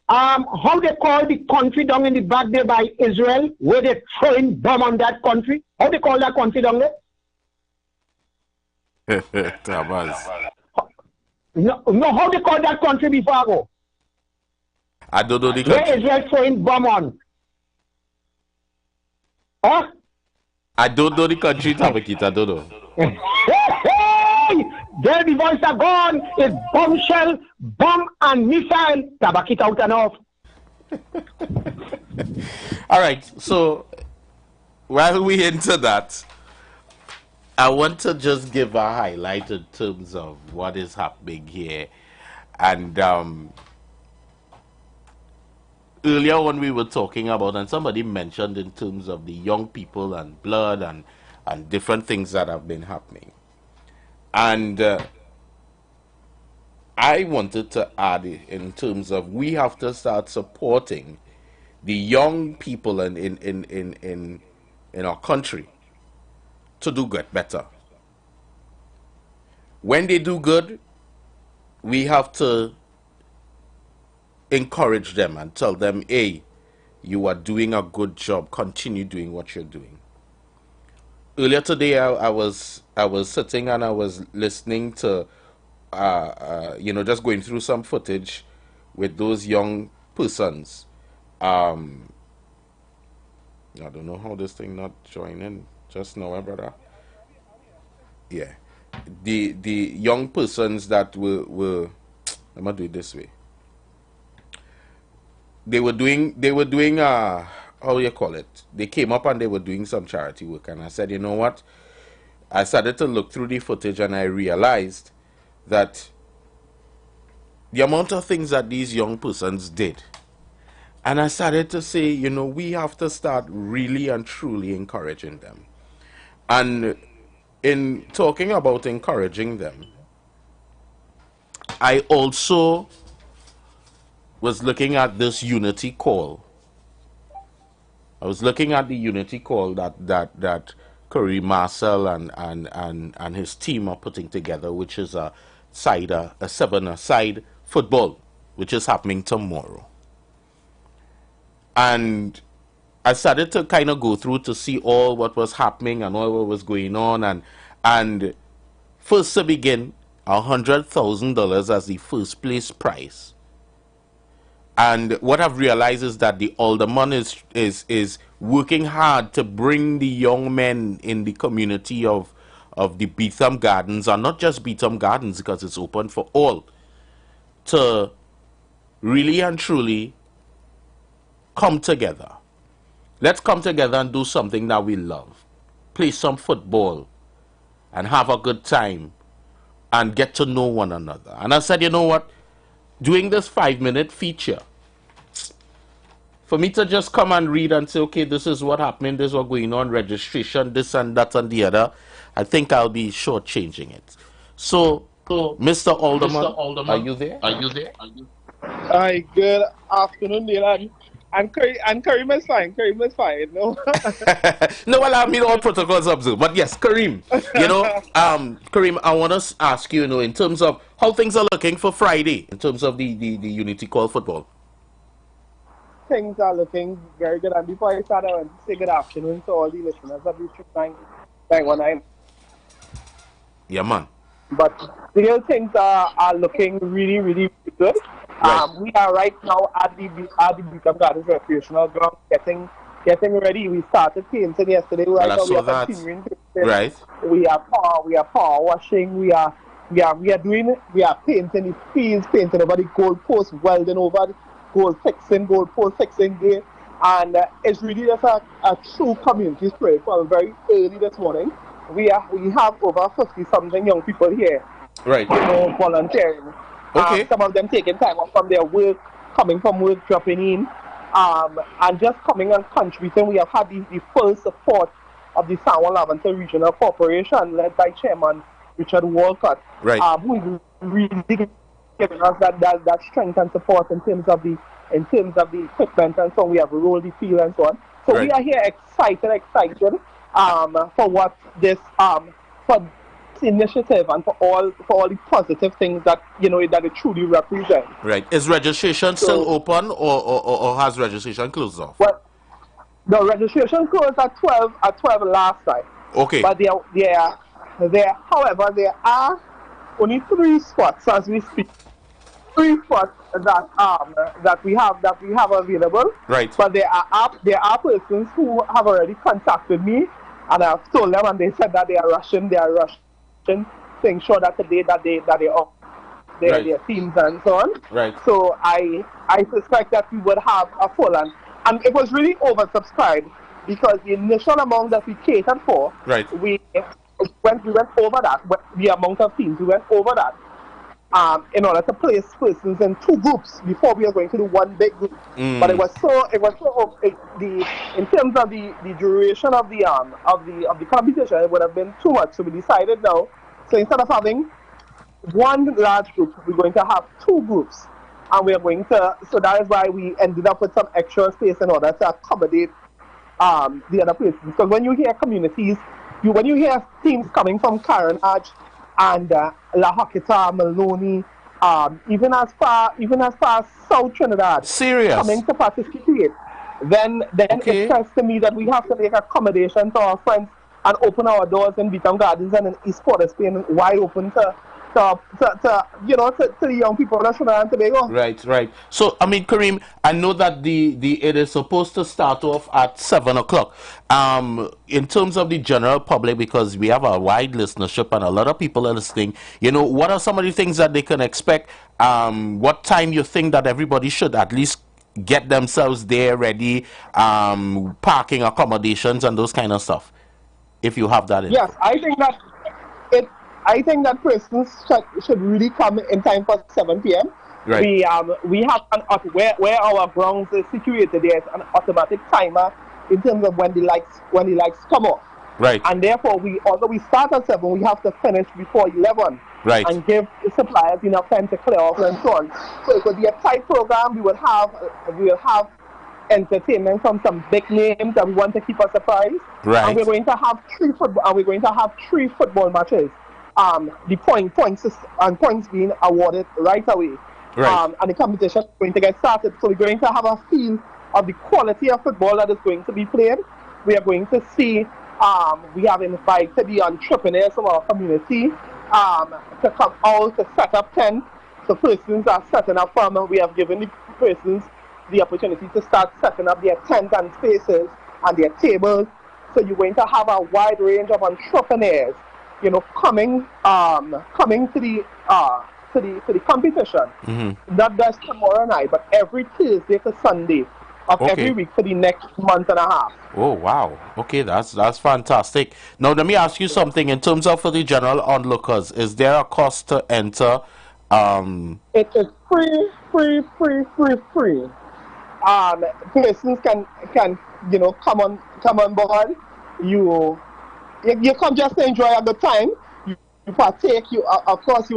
how they call the country down in the back there by Israel, where they're throwing bomb on that country? How they call that country down there? No, how they call that country before I go? I don't know the country. Where Israel throwing bomb on? Huh? I don't know the country, Tabakit. I don't know. Hey! There the voice are gone. It's bombshell, bomb and missile. Tabakit out and off. All right. So while we enter that, I want to just give a highlight in terms of what is happening here. And earlier when we were talking about, and somebody mentioned in terms of the young people and blood and different things that have been happening. And I wanted to add in terms of we have to start supporting the young people in our country to do good better. When they do good, we have to encourage them and tell them, hey, you are doing a good job, continue doing what you're doing. Earlier today, I was sitting and I was listening to, just going through some footage with those young persons. I don't know how this thing not joining just now, brother. Yeah, the young persons that were I'm gonna do it this way. They were doing how you call it? They came up and they were doing some charity work, and I said, you know what? I started to look through the footage and I realized that the amount of things that these young persons did, And I started to say, you know, we have to start really and truly encouraging them. And in talking about encouraging them, I also was looking at this unity call. I was looking at the unity call that Curry Marcel and his team are putting together, which is a 7-a-side football, which is happening tomorrow. And I started to kind of go through to see all what was happening and all what was going on, and first to begin, $100,000 as the first place prize. And what I've realized is that the alderman is working hard to bring the young men in the community of the Beetham Gardens, and not just Beetham Gardens because it's open for all, to really and truly come together. Let's come together and do something that we love. Play some football and have a good time and get to know one another. And I said, you know what? Doing this 5-minute feature, for me to just come and read and say, okay, this is what happening, this is what going on, registration, this and that and the other, I think I'll be shortchanging it. So Mr. Alderman, are you there? Hi, good afternoon, Neil. And Kareem is fine. Kareem is fine. No, no, well, I mean all protocols observed. But yes, Kareem, you know, Kareem, I want to ask you, you know, in terms of how things are looking for Friday, in terms of the Unity Call football. Things are looking very good. And before I start, I want to say good afternoon to all the listeners of the Street 919. Yeah, man. But still, things are looking really, really good. Right. We are right now at the Beetham Gardens recreational ground getting ready. We started painting yesterday. Right now we are continuing painting. Right. We are power washing. We are painting the fields, painting over the goal post, welding over the goal post fixing there. And it's really just a true community spirit. From very early this morning, we have over 50-something young people here. Right. You know, volunteering. Okay. Some of them taking time off from their work, coming from work, dropping in, and just coming and contributing. We have had the full support of the San Juan Lavender Regional Corporation, led by Chairman Richard Walcott, right. Who is really giving us that strength and support in terms of the equipment and so on. We have rolled the field and so on. So right. We are here excited for what this for initiative and for all the positive things that that it truly represents. Right. Is registration still open or has registration closed off? Well, the registration closed at 12 last night. Okay. But however, there are only 3 spots as we speak. 3 spots that we have available. Right. But there are persons who have already contacted me, and I've told them, and they said that they are rushing, to ensure that today that they off their teams and so on. Right. So I suspect that we would have a full, and it was really oversubscribed because the initial amount that we catered for, right. we went over that. The amount of teams, we went over that. In order to place persons in 2 groups before we are going to do 1 big group. But in terms of the duration of the competition, it would have been too much. So we decided now, so instead of having 1 large group, we're going to have 2 groups. And we are going to, so that is why we ended up with some extra space in order to accommodate the other places. Because when you hear communities, when you hear teams coming from Karen Arch and La Hocketa, Maloney, even as far as South Trinidad, serious coming to participate, then it says to me that we have to make accommodation to our friends and open our doors in Beetham Gardens and in East Port of Spain wide open to the young people of Trinidad and Tobago. Right. So, I mean, Kareem, I know that it is supposed to start off at 7 o'clock. In terms of the general public, because we have a wide listenership and a lot of people are listening, what are some of the things that they can expect? What time you think that everybody should at least get themselves there ready, parking accommodations and those kind of stuff, if you have that in. Yes, I think that I think that persons should really come in time for 7 p.m. Right. We have where our grounds is situated. There's an automatic timer in terms of when the lights come off. Right. And therefore, although we start at 7, we have to finish before 11. Right. And give the suppliers enough time to clear off and so on. So it will be a tight program. We will have entertainment from some big names that we want to keep a surprise. Right. And we're going to have 3 football matches. The points being awarded right away. Right. And the competition is going to get started. So we're going to have a feel of the quality of football that is going to be played. We are going to see, we have invited the entrepreneurs from our community to come out to set up tents. So persons are setting up we have given the persons the opportunity to start setting up their tents and spaces and their tables. So you're going to have a wide range of entrepreneurs, coming to the competition. Mm-hmm. Not just tomorrow night, but every Tuesday to Sunday of every week for the next month and a half. Oh wow! Okay, that's fantastic. Now let me ask you something. In terms of for the general onlookers, is there a cost to enter? It is free. Persons can come on board. You come just to enjoy a good time. You partake. Of course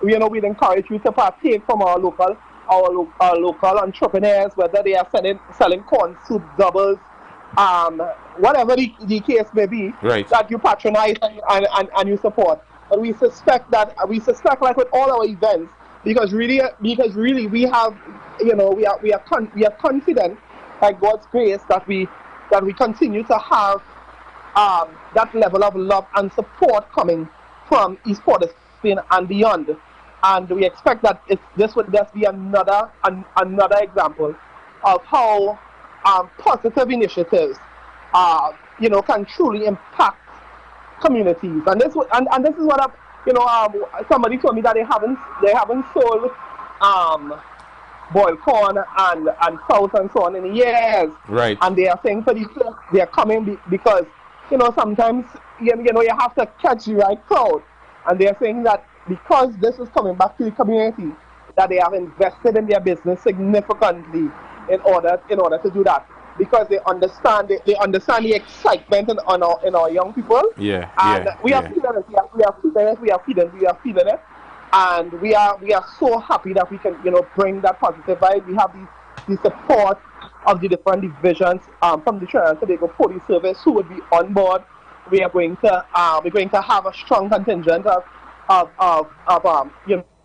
we'd encourage you to partake from our local entrepreneurs, whether they are selling corn soup, doubles, whatever the case may be, right, that you patronize and you support. But we suspect like with all our events, because really we have, we are confident by God's grace that we continue to have that level of love and support coming from East Port of Spain and beyond. And we expect that this would just be another example of how positive initiatives, can truly impact communities. And this is what somebody told me that they haven't sold boiled corn and salt and so on in years. Right. And they are saying they are coming because sometimes you have to catch the right crowd. And they are saying that because this is coming back to the community, that they have invested in their business significantly in order to do that, because they understand the excitement in our young people. Yeah. And we are feeling it, and we are so happy that we can bring that positive vibe. We have the support of the different divisions from the Trinidad and Tobago Police Service who would be on board. We are going to have a strong contingent of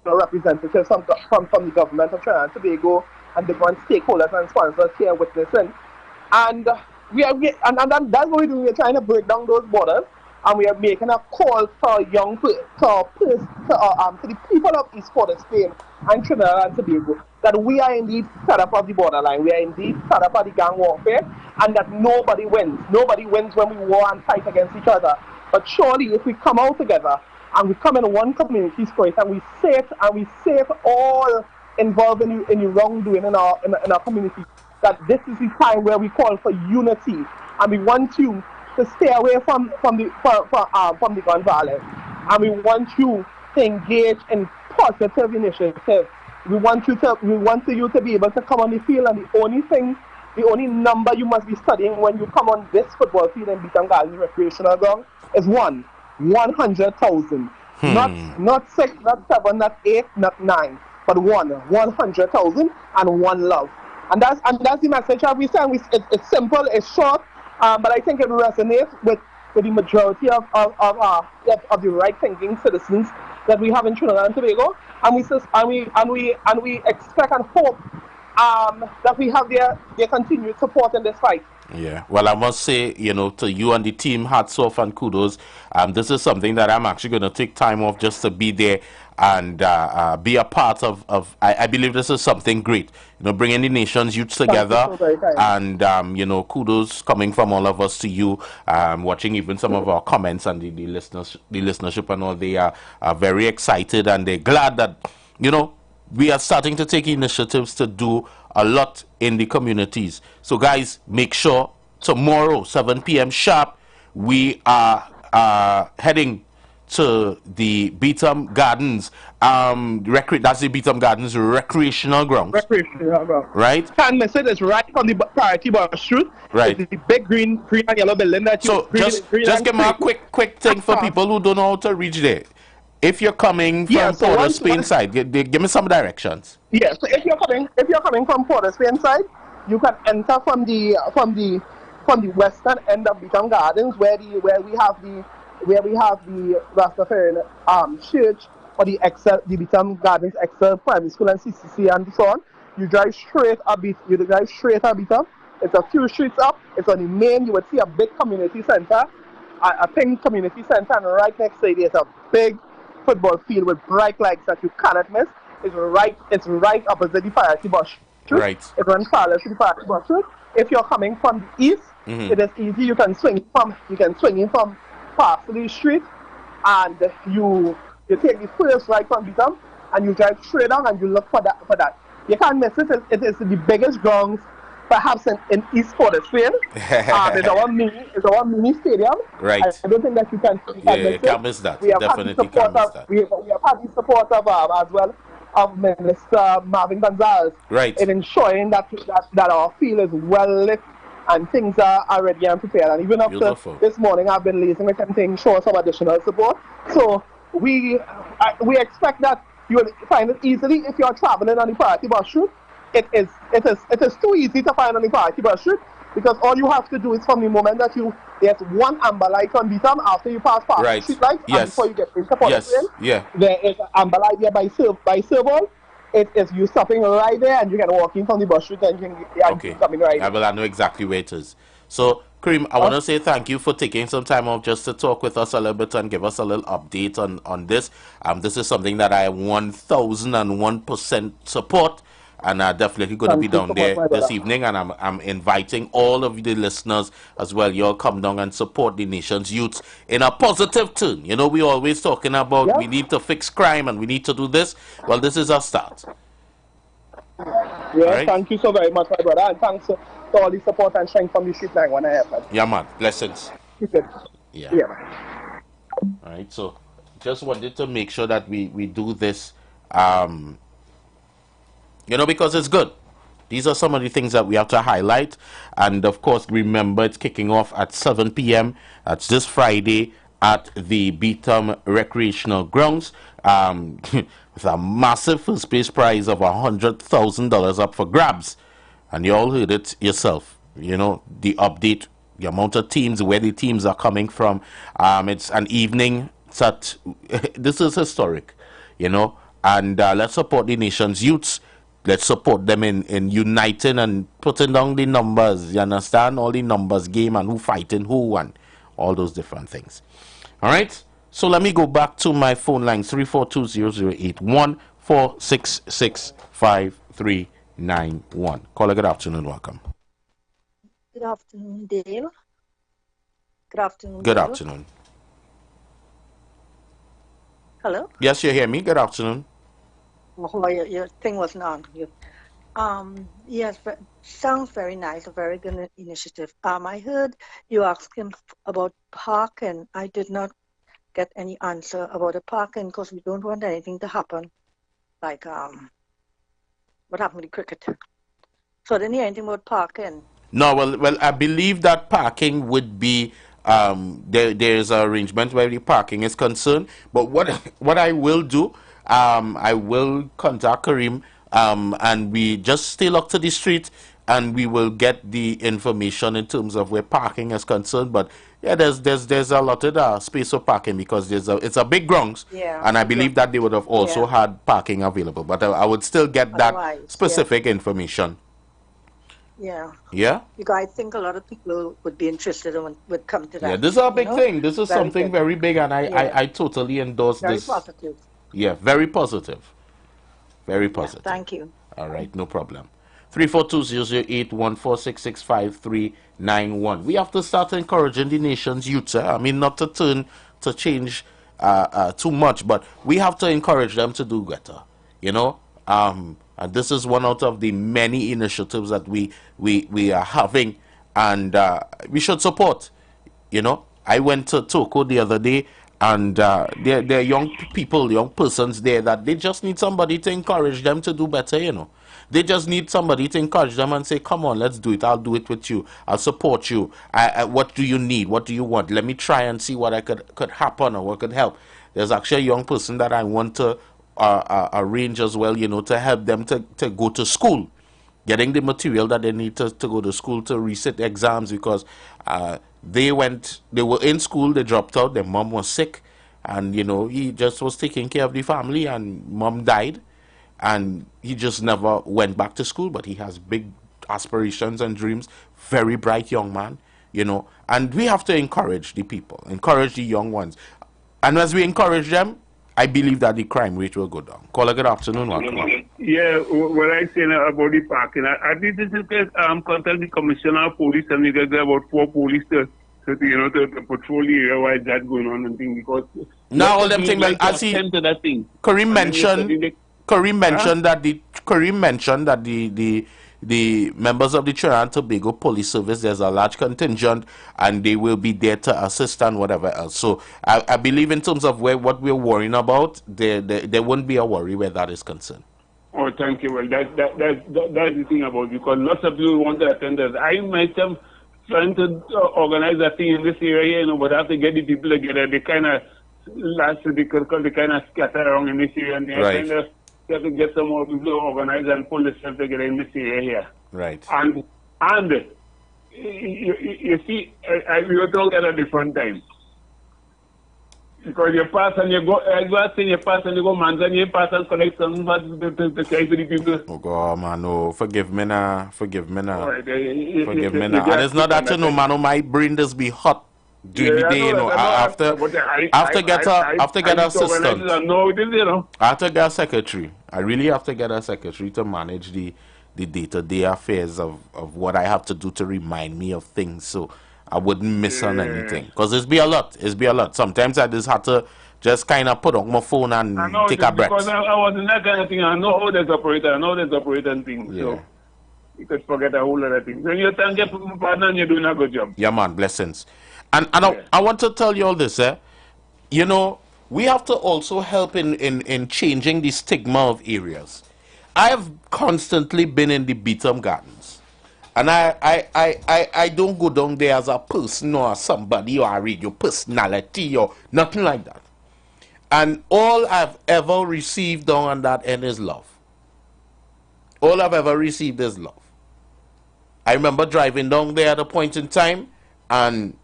representatives from the government of Trinidad and Tobago and different stakeholders and sponsors here witnessing. And that's what we're doing. We're trying to break down those borders, and we are making a call for the people of East Port of Spain and Trinidad and Tobago that we are indeed fed up of the borderline. We are indeed fed up of the gang warfare, and that nobody wins. Nobody wins when we war and fight against each other. But surely, if we come out together and we come in one community spirit and we save all involved in the wrongdoing in our community, that this is the time where we call for unity, and we want you to stay away from the gun violence, and we want you to engage in positive initiatives. We want you to be able to come on the field, and the only number you must be studying when you come on this football field in Beaton Gardens recreational ground is 100,000. Not 6, not 7, not 8, not 9, but 100,000 and one love. And that's the message that we send. It's simple, it's short, but I think it resonates with the majority of the right-thinking citizens that we have in Trinidad and Tobago, and we expect and hope that we have their continued support in this fight. Yeah, well, I must say, to you and the team, hats off and kudos. This is something that I'm actually going to take time off just to be there and be a part of. I believe this is something great, bringing the nation's youth together, and kudos coming from all of us to you. Watching even some of our comments and the listenership and all, they are very excited, and they're glad that we are starting to take initiatives to do a lot in the communities. So guys, make sure tomorrow 7 p.m. sharp we are heading to the Beetham Gardens, that's the Beetham Gardens recreational grounds. Recreational ground. Right? Can't miss it. It's right on the priority bus route. Right. It's the big green and yellow building that you. So just give me a quick thing for people who don't know how to reach there. If you're coming from Port of Spain side, give me some directions. Yeah. So if you're coming from Port of Spain side, you can enter from the western end of Beetham Gardens, where we have the Rastafarian church, or the Beetham Gardens Excel Primary School and CCC and so on. You drive straight up Beetham. It's a few streets up. It's on the main. You would see a big community center, a pink community center, and right next to it is a big football field with bright lights that you cannot miss. It's right opposite the priority bus route. Right. It runs parallel to the priority bus route. If you're coming from the east, it is easy. You can swing in from Parsley Street, and you take the first right from Beetham, and you drive straight down, and you look for that. You can't miss it. It is the biggest grounds perhaps in East Port of Spain. It's our mini stadium. Right. I don't think that you can miss that. We have Definitely had the support of, we have had the support of as well of Minister Marvin Gonzalez, right, in ensuring that our field is well lit and things are ready and prepared. And even up to this morning, I've been liaising with them to show some additional support. So we expect that you'll find it easily if you're traveling on the priority bus route. It is too easy to find on the priority bus route, because all you have to do is from the moment that there's one amber light on Beetham after you pass past the street light, and before you get into Port of Spain, there is an amber light there by Serval. It is you stopping right there, and you can walk in from the bus route, and you can coming right. I know exactly where it is. So, Kareem, I want to say thank you for taking some time off just to talk with us a little bit and give us a little update on this. This is something that I 1001% support. And I'm definitely going to be down there this evening, and I'm inviting all of the listeners as well. You'll come down and support the nation's youths in a positive tune. You know, we're always talking about we need to fix crime and we need to do this. Well, this is our start. Yeah, thank you so very much, my brother, and thanks to all the support and strength from the Street 919 FM. Yeah, man. Blessings. Yeah, man. All right, so just wanted to make sure that we do this. You know, because it's good. These are some of the things that we have to highlight. And, of course, remember, it's kicking off at 7 p.m. That's this Friday at the Beetham Recreational Grounds with a massive first place prize of $100,000 up for grabs. And you all heard it yourself. You know, the update, the amount of teams, where the teams are coming from. It's an evening that this is historic, you know. And let's support the nation's youths. Let's support them in uniting and putting down the numbers. You understand? All the numbers game and who fighting who and all those different things. All right? So let me go back to my phone line, 342-0081-466-5391. Caller, good afternoon. Welcome. Good afternoon, Dale. Good afternoon. Good Dale. afternoon. Hello? Yes, you hear me? Good afternoon. Oh, your thing wasn't on. Yes, but sounds very nice, a very good initiative. I heard you asking about parking. I did not get any answer about the parking because we don't want anything to happen, like what happened with the cricket. So I didn't hear anything about parking. No, well, I believe that parking would be there's an arrangement where the parking is concerned. But what I will do. I will contact Kareem, and we just stay locked to the street, and we will get the information in terms of where parking is concerned. But yeah, there's a lot of space for parking because it's a big grounds, and I believe that they would have also had parking available. But I would still get that specific information. Yeah. Yeah. Because I think a lot of people would be interested and would come to that. Yeah, this is a big thing. This is very something good. very big, and I totally endorse Very this. positive. Yeah, very positive. Very positive. Thank you. All right, no problem. 342-008-146-5391. We have to start encouraging the nation's youth. I mean, not to turn to change too much, but we have to encourage them to do better. You know, and this is one out of the many initiatives that we are having, and we should support. You know, I went to Toko the other day, And there are young people, young persons there that they just need somebody to encourage them to do better, you know. They just need somebody to encourage them and say, come on, let's do it. I'll do it with you. I'll support you. What do you need? What do you want? Let me try and see what could happen or what could help. There's actually a young person that I want to arrange as well, you know, to help them to go to school, getting the material that they need to go to school to resit exams, because they were in school, they dropped out, their mom was sick, and, you know, he just was taking care of the family, and mom died. And he just never went back to school, but he has big aspirations and dreams. Very bright young man, you know. And we have to encourage the people, encourage the young ones. And as we encourage them, I believe that the crime rate will go down. Caller, good afternoon. Welcome. Yeah, what I say about the parking, I think this is because contact the commissioner of police, and we get about 4 police to patrol the area while that's going on and things, because now all them things, well, I see Kareem mentioned that the members of the Trinidad and Tobago Police Service, there's a large contingent, and they will be there to assist and whatever else. So I believe in terms of what we're worrying about, there won't be a worry where that is concerned. Oh, thank you. Well, that's the thing about it, because lots of people want to attend us. I myself trying to organize a thing in this area here, you know, but I have to get the people together. They kind of scatter around in this area, and they kind of have to get some more people to organize and pull themselves together in this area here. Right. And you see, we were talking at a different time. Because you pass and you go, you pass and you go, man, and you pass and collect some to carry to the people. Oh, God, man, no, forgive me now. Forgive me now. Right, forgive me now. And it's not that, you know, man, my brain does be hot during the day, you know. I have to get an assistant. I have to get a secretary. I really have to get a secretary to manage the day-to-day affairs of what I have to do to remind me of things, so I wouldn't miss on anything. Because it's be a lot. Sometimes I just have to just kind of put on my phone and take a breath. Because I was in that kind of thing. I know how there's operator. I know there's operating things. Yeah. So you could forget a whole lot of things. When you thank your partner, you're doing a good job. Yeah, man. Blessings. And I want to tell you all this, you know, we have to also help in changing the stigma of areas. I have constantly been in the Beetham Gardens, and I don't go down there as a person or somebody, or I read your personality or nothing like that. And all I've ever received down on that end is love. All I've ever received is love. I remember driving down there at a point in time, and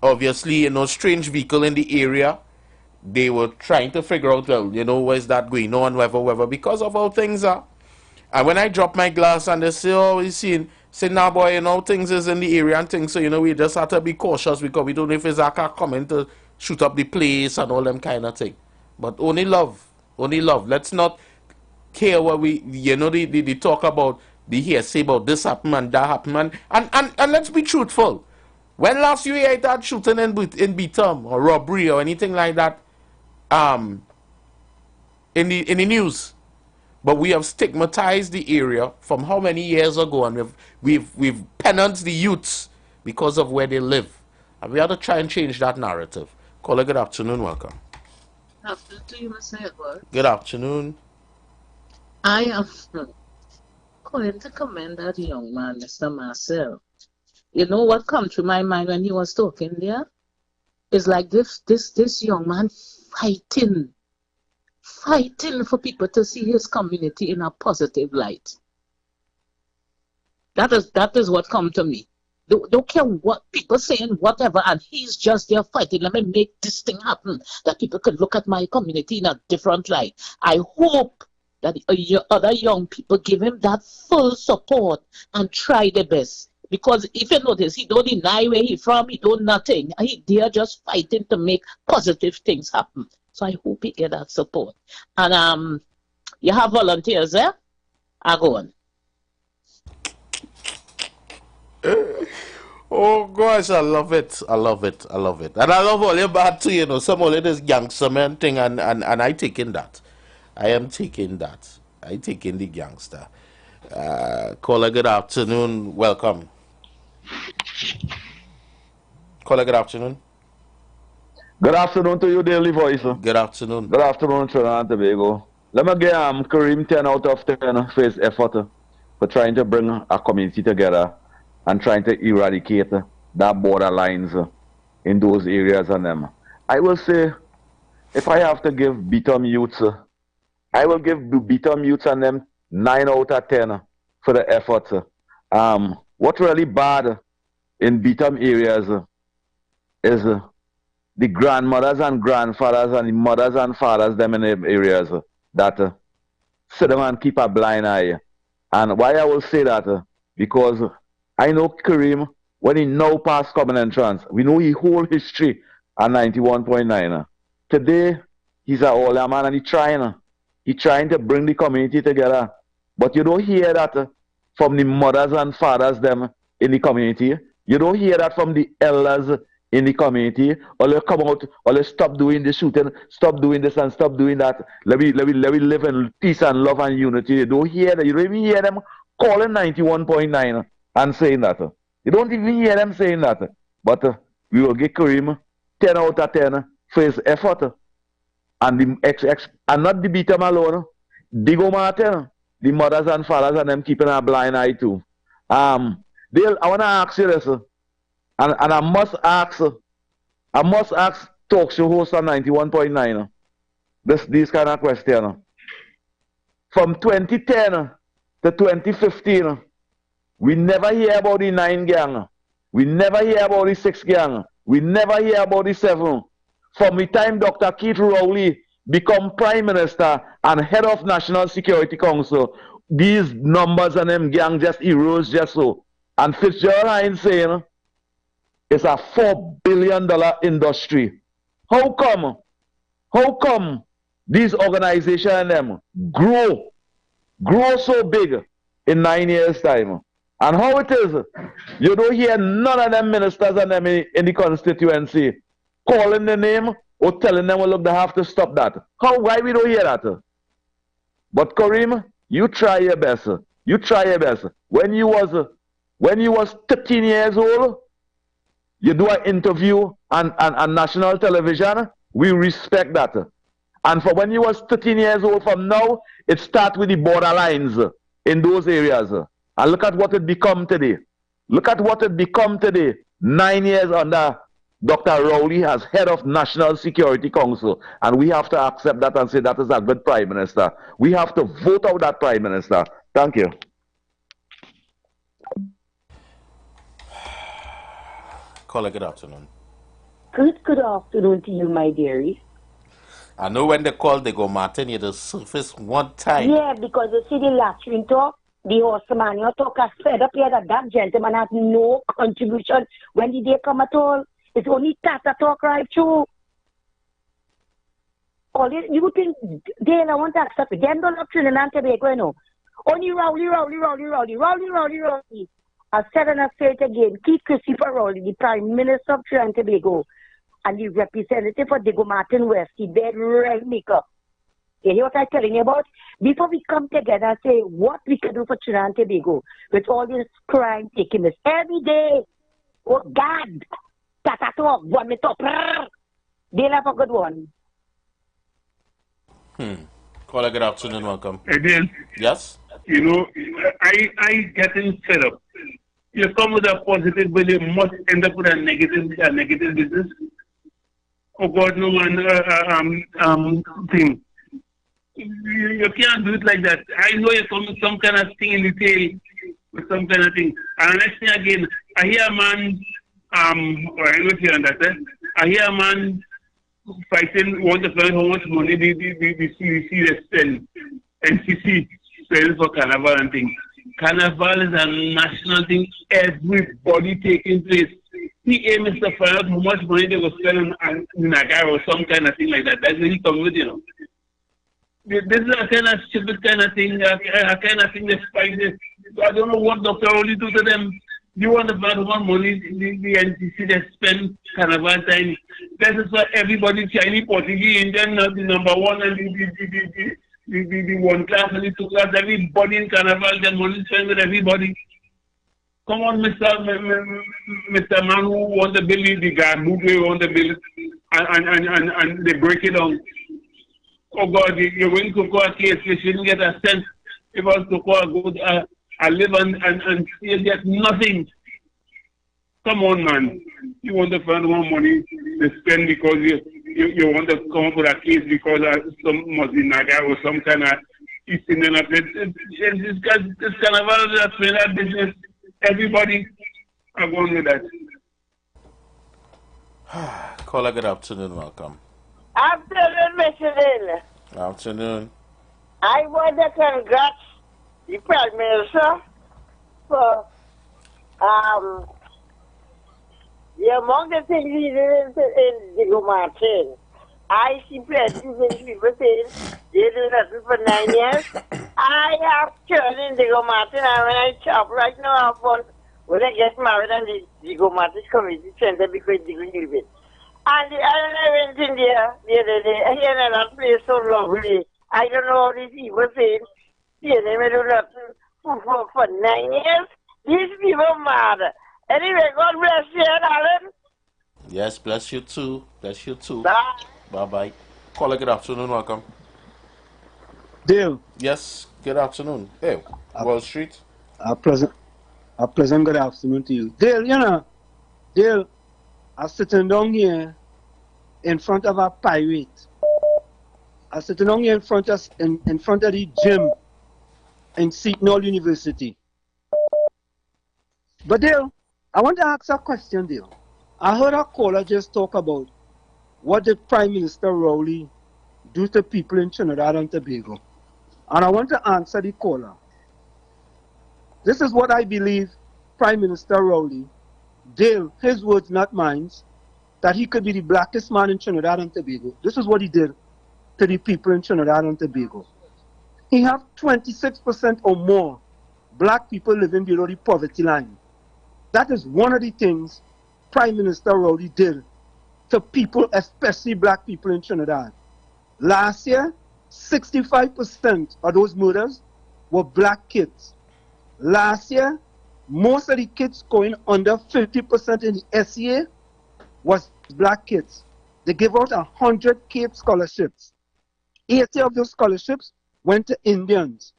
obviously, you know, strange vehicle in the area. They were trying to figure out, well, you know, where's that going on, whatever, because of how things are. And when I drop my glass and they say, oh, we say, nah, boy, you know, things is in the area and things, so, you know, we just have to be cautious because we don't know if it's a car coming to shoot up the place and all them kind of thing. But only love. Let's not care what we, you know, they talk about, the hearsay about this happened and that happened, and let's be truthful. When last you heard that shooting in Beetham or robbery or anything like that, in the news? But we have stigmatized the area from how many years ago, and we've penanced the youths because of where they live, and we have to try and change that narrative. Caller, good afternoon, welcome. Afternoon to you, Mr. Edward. Good afternoon. I am calling to commend that young man, Mr. Marcel. You know what come to my mind when he was talking there? It's like this young man fighting for people to see his community in a positive light. That is what come to me. Don't care what people saying, whatever, and he's just there fighting. Let me make this thing happen, that people could look at my community in a different light. I hope that other young people give him that full support and try their best. Because if you notice, he don't deny where he's from, he don't nothing. They are just fighting to make positive things happen. So I hope he get that support. And you have volunteers there? I go on. Oh gosh, I love it. And I love all about too, you know, some of this gangster man thing, and I taking that. I am taking that. I taking the gangster. Caller, good afternoon. Welcome. Caller, good afternoon. Good afternoon to you, Daily Voice. Good afternoon. Good afternoon, Trinidad and Tobago. Let me give Kareem 10 out of 10 for his effort for trying to bring a community together and trying to eradicate that borderlines in those areas and them. I will say, if I have to give Beatum youths, I will give Beatum youths and them 9 out of 10 for the effort. What really bad in Beatum areas is the grandmothers and grandfathers and the mothers and fathers them in the areas that sit down and keep a blind eye. And why I will say that, because I know Kareem, when he now passed common entrance, we know he whole history at 91.9. Today, he's an older man and he's trying to bring the community together. But you don't hear that from the mothers and fathers them in the community. You don't hear that from the elders in the community, or they come out, or they stop doing the shooting, stop doing this and stop doing that. Let me live in peace and love and unity. You don't hear that. You don't even hear them calling 91.9 and saying that. You don't even hear them saying that. But we will give Kareem 10 out of 10 for his effort. And and not the Beatum alone. Digo Martin, the mothers and fathers and them keeping a blind eye too. Dale, I want to ask you this. And I must ask talk show host on 91.9 these kind of questions. From 2010 to 2015, we never hear about the 9 gang. We never hear about the 6 gang. We never hear about the 7. From the time Dr. Keith Rowley become Prime Minister and head of National Security Council, these numbers and them gang just erode just so. And Fitzgerald Hines saying, it's a $4 billion industry. How come these organizations and them grow so big in 9 years' time? And how it is, you don't hear none of them ministers and them in the constituency calling the name or telling them, well, look, they have to stop that. Why we don't hear that? But Kareem, you try your best. You try your best. When you was 13 years old, you do an interview on national television, we respect that. And for when you was 13 years old from now, it starts with the borderlines in those areas. And look at what it become today. Look at what it become today. 9 years under Dr. Rowley as head of National Security Council. And we have to accept that and say that is a good Prime Minister. We have to vote out that Prime Minister. Thank you. Caller, good afternoon. Good afternoon to you, my dearies. I know when they call, they go, Martin, you just surface one time. Yeah, because you see the last talk, the horseman, you talk as fed up here that gentleman has no contribution when the day come at all. It's only Tata talk right through. All you think, Dale, I want to accept it. Them don't love Trinidad and Tobago, you know. Only Rowley. I said and I say it again, Keith Christopher Rowley, the Prime Minister of Trinidad and Tobago, and the representative for Diego Martin West, the bed maker. You hear what I'm telling you about? Before we come together and say what we can do for Trinidad and Tobago with all this crime taking place every day. Oh God! Tata talk, vomit up. They'll have a good one. Caller, good afternoon, welcome. Again, yes? You know, I getting fed up. You come with a positive, but you must end up with a negative business. Oh God, no one thing. You can't do it like that. I know you come with some kind of thing in the tail, with some kind of thing. And the next thing again, I hear a man, or I don't hear that. I hear a man fighting, want to find how much money the CDC spend, NCC spends for Carnival and things. Carnival is a national thing, everybody taking place. The aim is to find out how much money they will spend on Niagara or some kind of thing like that. That's really come with, you know. This is a kind of stupid kind of thing, a kind of thing that spices. I don't know what Dr. Oli do to them. You want to find out how much money the NCC they spend Carnival time. This is why everybody, Chinese, Portuguese, Indian, the number one and the one class and the 2 class, everybody in Carnival, then money spent with everybody. Come on, Mr. Man who want to build the guard, who want to build. and they break it down. Oh God, you're going to court case, you shouldn't get a cent. If I was to court, I live and still get nothing. Come on, man. You want to find more money to spend because you want to come up with a case because of some Mozinaga or some kind of East Indian outfit. This carnival that's been that business. Everybody are going with that. Caller, good afternoon. Welcome. Afternoon, Mr. Dale. Afternoon. I want to congratulate the Prime Minister for among the things he did in Diego Martin. I see plenty of people saying they do nothing for 9 years. I have children in Diego Martin, and when I shop right now, I have one when I get married and the Diego Martin Community Center because they go live it. And I went in there the other day, and that place so lovely. I don't know how these people saying they never do nothing for 9 years. These people are mad. Anyway, God bless you, Alan. Yes, bless you too. Bless you too. Bye. Bye-bye. Caller, good afternoon. Welcome. Dale. Yes, good afternoon. Hey, Wall Street. A pleasant good afternoon to you. Dale, Dale, I'm sitting down here in front of a pirate. I'm sitting down here in front of the gym in Seton University. But Dale, I want to ask a question, Dale. I heard a caller just talk about what did Prime Minister Rowley do to people in Trinidad and Tobago. And I want to answer the caller. This is what I believe Prime Minister Rowley, Dale, his words, not mine, that he could be the blackest man in Trinidad and Tobago. This is what he did to the people in Trinidad and Tobago. He have 26% or more black people living below the poverty line. That is one of the things Prime Minister Rowley did to people, especially black people in Trinidad. Last year, 65% of those murders were black kids. Last year, most of the kids going under 50% in the SEA was black kids. They gave out 100 Cape scholarships. 80 of those scholarships went to Indians.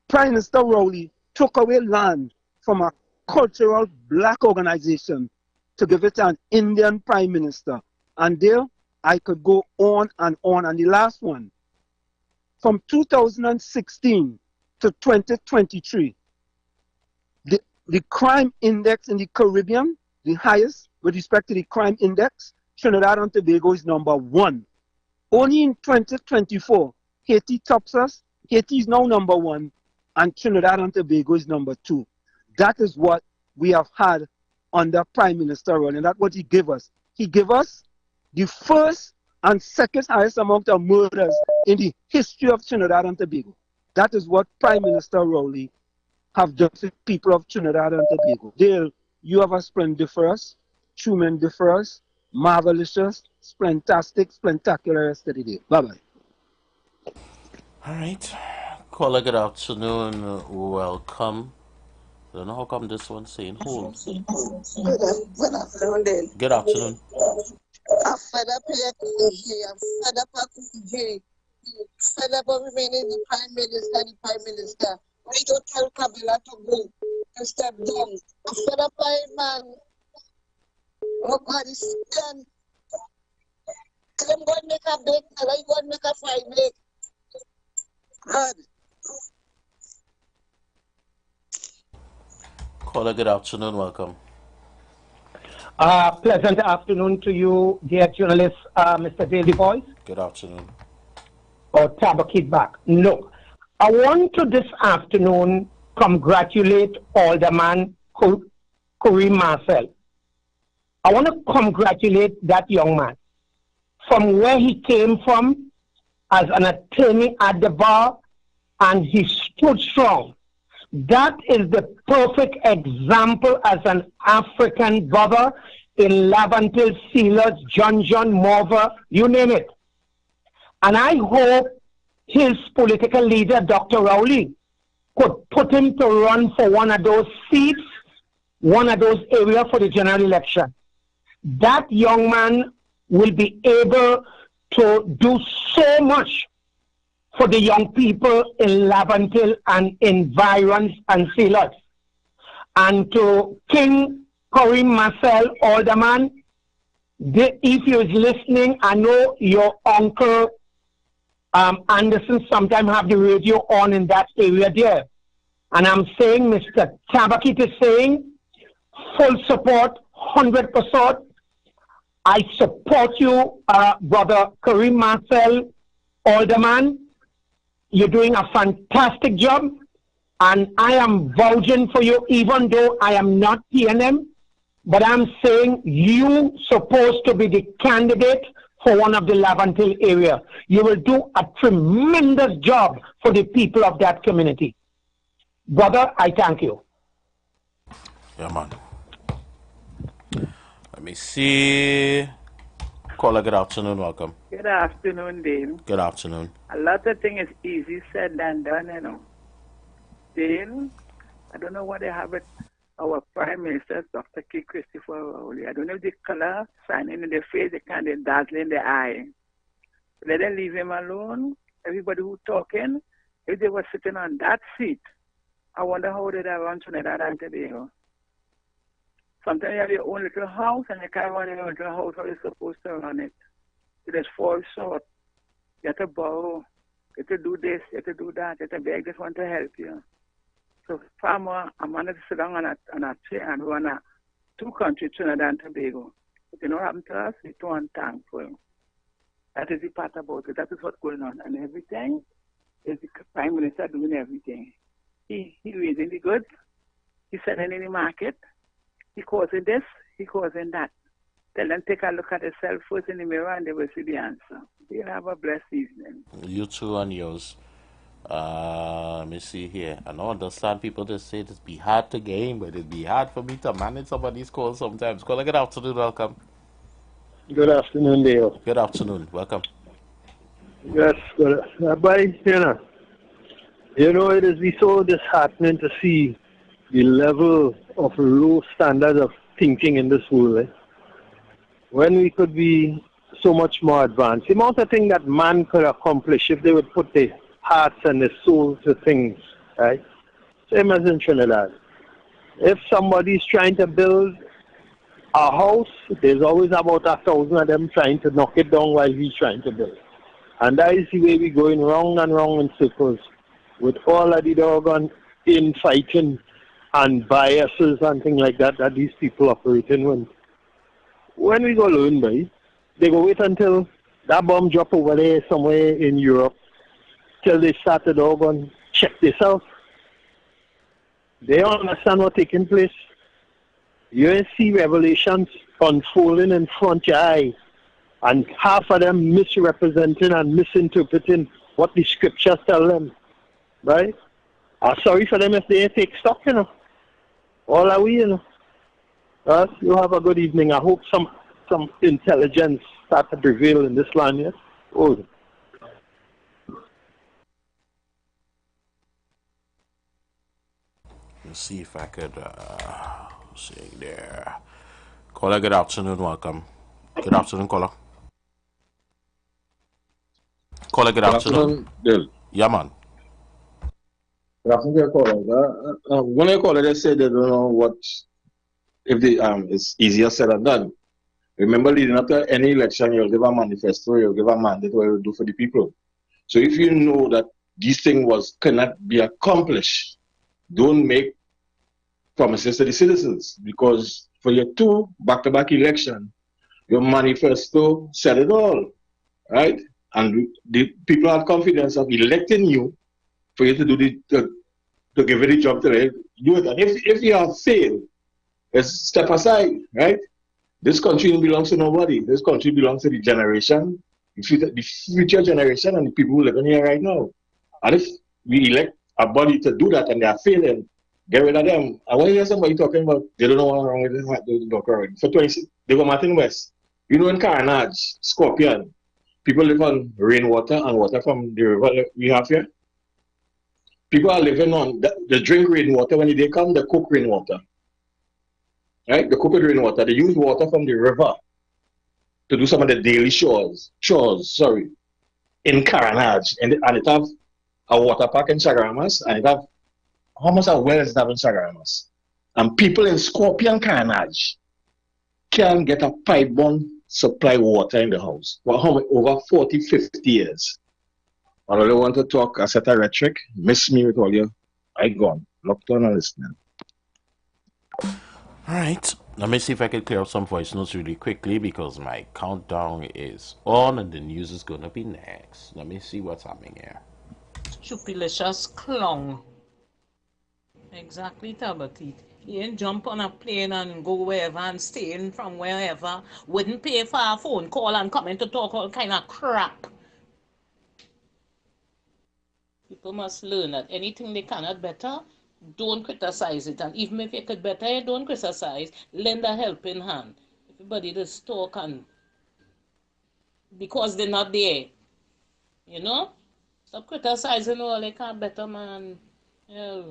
Prime Minister Rowley took away land from a cultural black organization to give it to an Indian Prime Minister. And there, I could go on and on. And the last one, from 2016 to 2023, the crime index in the Caribbean, the highest with respect to the crime index, Trinidad and Tobago is #1. Only in 2024, Haiti tops us. Haiti is now #1, and Trinidad and Tobago is #2. That is what we have had under Prime Minister Rowley, and that's what he gave us. He gave us the first and second highest amount of murders in the history of Trinidad and Tobago. That is what Prime Minister Rowley have done to people of Trinidad and Tobago. Dale, you have a splendiferous, tremendous, marvelous, splentastic, spectacular yesterday. Bye-bye. All right. Caller, good afternoon. Welcome. I don't know how come this one's saying hold. Good afternoon, Dale. Good afternoon. I'm fed up here. I'm fed up here. Fed up of remaining the Prime Minister. Why don't tell Kabila to go, to step down? I'm fed up by it, man. Oh God, it's done. Tell him go and make a bake, tell him go and make a fried bake. God. Caller, good afternoon. Welcome. Pleasant afternoon to you, dear journalist, Mr. Daily Boys. Good afternoon. Or Tabakit back. No. I want to this afternoon congratulate Alderman Kareem Marcel. I want to congratulate that young man. From where he came from as an attorney at the bar, and he stood strong. That is the perfect example as an African brother in Lavantil, Sealers, John Morver, you name it. And I hope his political leader, Dr. Rowley, could put him to run for one of those seats, one of those areas for the general election. That young man will be able to do so much for the young people in Laventille and environs and Silas. And to King Karim Marcel Alderman, if you're listening, I know your uncle Anderson sometimes have the radio on in that area there. And I'm saying, Mr. Tabakit is saying, full support, 100%. I support you, Brother Karim Marcel Alderman. You're doing a fantastic job. And I am vouching for you, even though I am not PNM. But I'm saying you supposed to be the candidate for one of the Laventille area. You will do a tremendous job for the people of that community. Brother, I thank you. Yeah, man. Let me see. Caller, good afternoon. Welcome. Good afternoon, Dale. Good afternoon. A lot of things is easy said than done, you know. Dale, I don't know what they have with our Prime Minister, Dr. K. Christopher Rowley. I don't know if the color shining in their face, they kind of dazzling their eye. Let them leave him alone. Everybody who talking, if they were sitting on that seat, I wonder how they run Trinidad and Tobago. Sometimes you have your own little house and you can't run your own little house how you're supposed to run it. You just fall short. You have to borrow. You have to do this, you have to do that, you have to beg this one to help you. So farmer, I'm going to sit down on a chair and run a two-country Trinidad and Tobago. But you know what happened to us? We're too unthankful. That is the part about it. That is what's going on. And everything is the Prime Minister doing everything. He raising the goods. He's selling in the market. He causing this. He causing that. Tell them take a look at themselves first in the mirror and they will see the answer. You'll have a blessed evening. You too and yours. Let me see here. I don't understand people just say it's be hard to game, but it'd be hard for me to manage somebody's call sometimes. Caller, good afternoon, welcome. Good afternoon, Dale. Good afternoon, welcome. Yes, good. You know, it is so disheartening to see the level of low standards of thinking in this world. When we could be so much more advanced. The amount of things that man could accomplish if they would put their hearts and their soul to things, right? Same as in Trinidad. If somebody's trying to build a house, there's always about 1,000 of them trying to knock it down while he's trying to build. And that is the way we're going round and round in circles with all of the doggone infighting and biases and things like that that these people operate in. When we go learn, boy, they go wait until that bomb drop over there somewhere in Europe till they start to doggone check themselves. They don't understand what's taking place. You see revelations unfolding in front of your eye, and half of them misrepresenting and misinterpreting what the scriptures tell them. Right? I'm sorry for them if they take stock, you know. All are we, you know. You have a good evening. I hope some intelligence start to prevail in this land, yes? Oh. Let's see if I could see there. Caller, good afternoon, welcome. Good afternoon, caller. Caller, good afternoon. Bill. Yeah, man. Good afternoon, caller. When I call it, they say they don't know what, if the it's easier said than done. Remember, leading up to any election, you'll give a manifesto, you'll give a mandate what you'll do for the people. So if you know that this thing cannot be accomplished, don't make promises to the citizens, because for your two back-to-back election, your manifesto said it all, right? And the people have confidence of electing you for you to do to give it a job to do it. And if you have failed, just step aside, right? This country belongs to nobody. This country belongs to the generation, the future generation, and the people who live in here right now. And if we elect a body to do that and they are failing, get rid of them. I want to hear somebody talking about they don't know what's wrong with the doctor. For 26, they go Martin West. You know, in Carnage, Scorpion, people live on rainwater and water from the river we have here. People are living on the drink rainwater. When they come, they cook rainwater. Right? They cook rainwater. They use water from the river. to do some of the daily chores, in Caranage, and it have a water park in Chagaramas, and it have how much a wells it have in Chagaramas. And people in Scorpion Caranage can get a pipe-borne supply water in the house for over 40, 50 years. I really want to talk a set of rhetoric. Miss me with all your I gone. Locked on and listening. All right. Let me see if I can clear up some voice notes really quickly because my countdown is on and the news is going to be next. Let me see what's happening here. Stupilicious clown. Exactly, Tabati. He ain't jump on a plane and go wherever and stay in from wherever. Wouldn't pay for a phone call and come in to talk all kind of crap. People must learn that anything they cannot better, don't criticize it. And even if you could better it, don't criticize. Lend a helping hand. Everybody just talk and because they're not there. You know? Stop criticizing all they can't better, man. Yeah.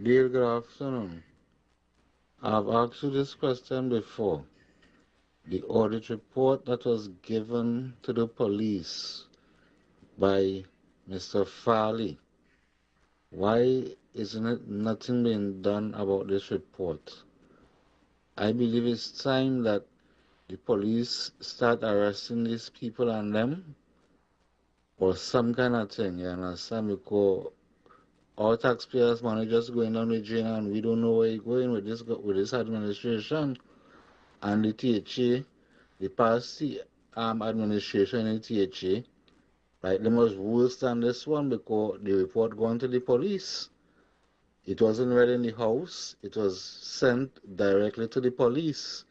Dear, good afternoon. I've asked you this question before. The audit report that was given to the police by Mr. Farley, why isn't it nothing being done about this report? I believe it's time that the police start arresting these people and them or some kind of thing, you understand? Because our taxpayers' money just going down the drain and we don't know where it's going with this administration and the THA, the past administration in the THA. Like, they was worse than this one because the report going to the police. It wasn't read in the house. It was sent directly to the police.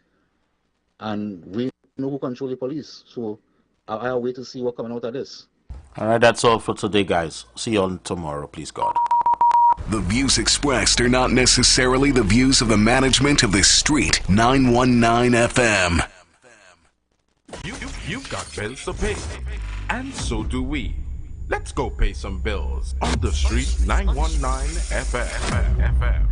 And we know who control the police. So I wait to see what coming out of this. All right, that's all for today, guys. See you on tomorrow, please God. The views expressed are not necessarily the views of the management of the Street 919 FM. You've got bills to pay, and so do we. Let's go pay some bills on the Street 919 FM.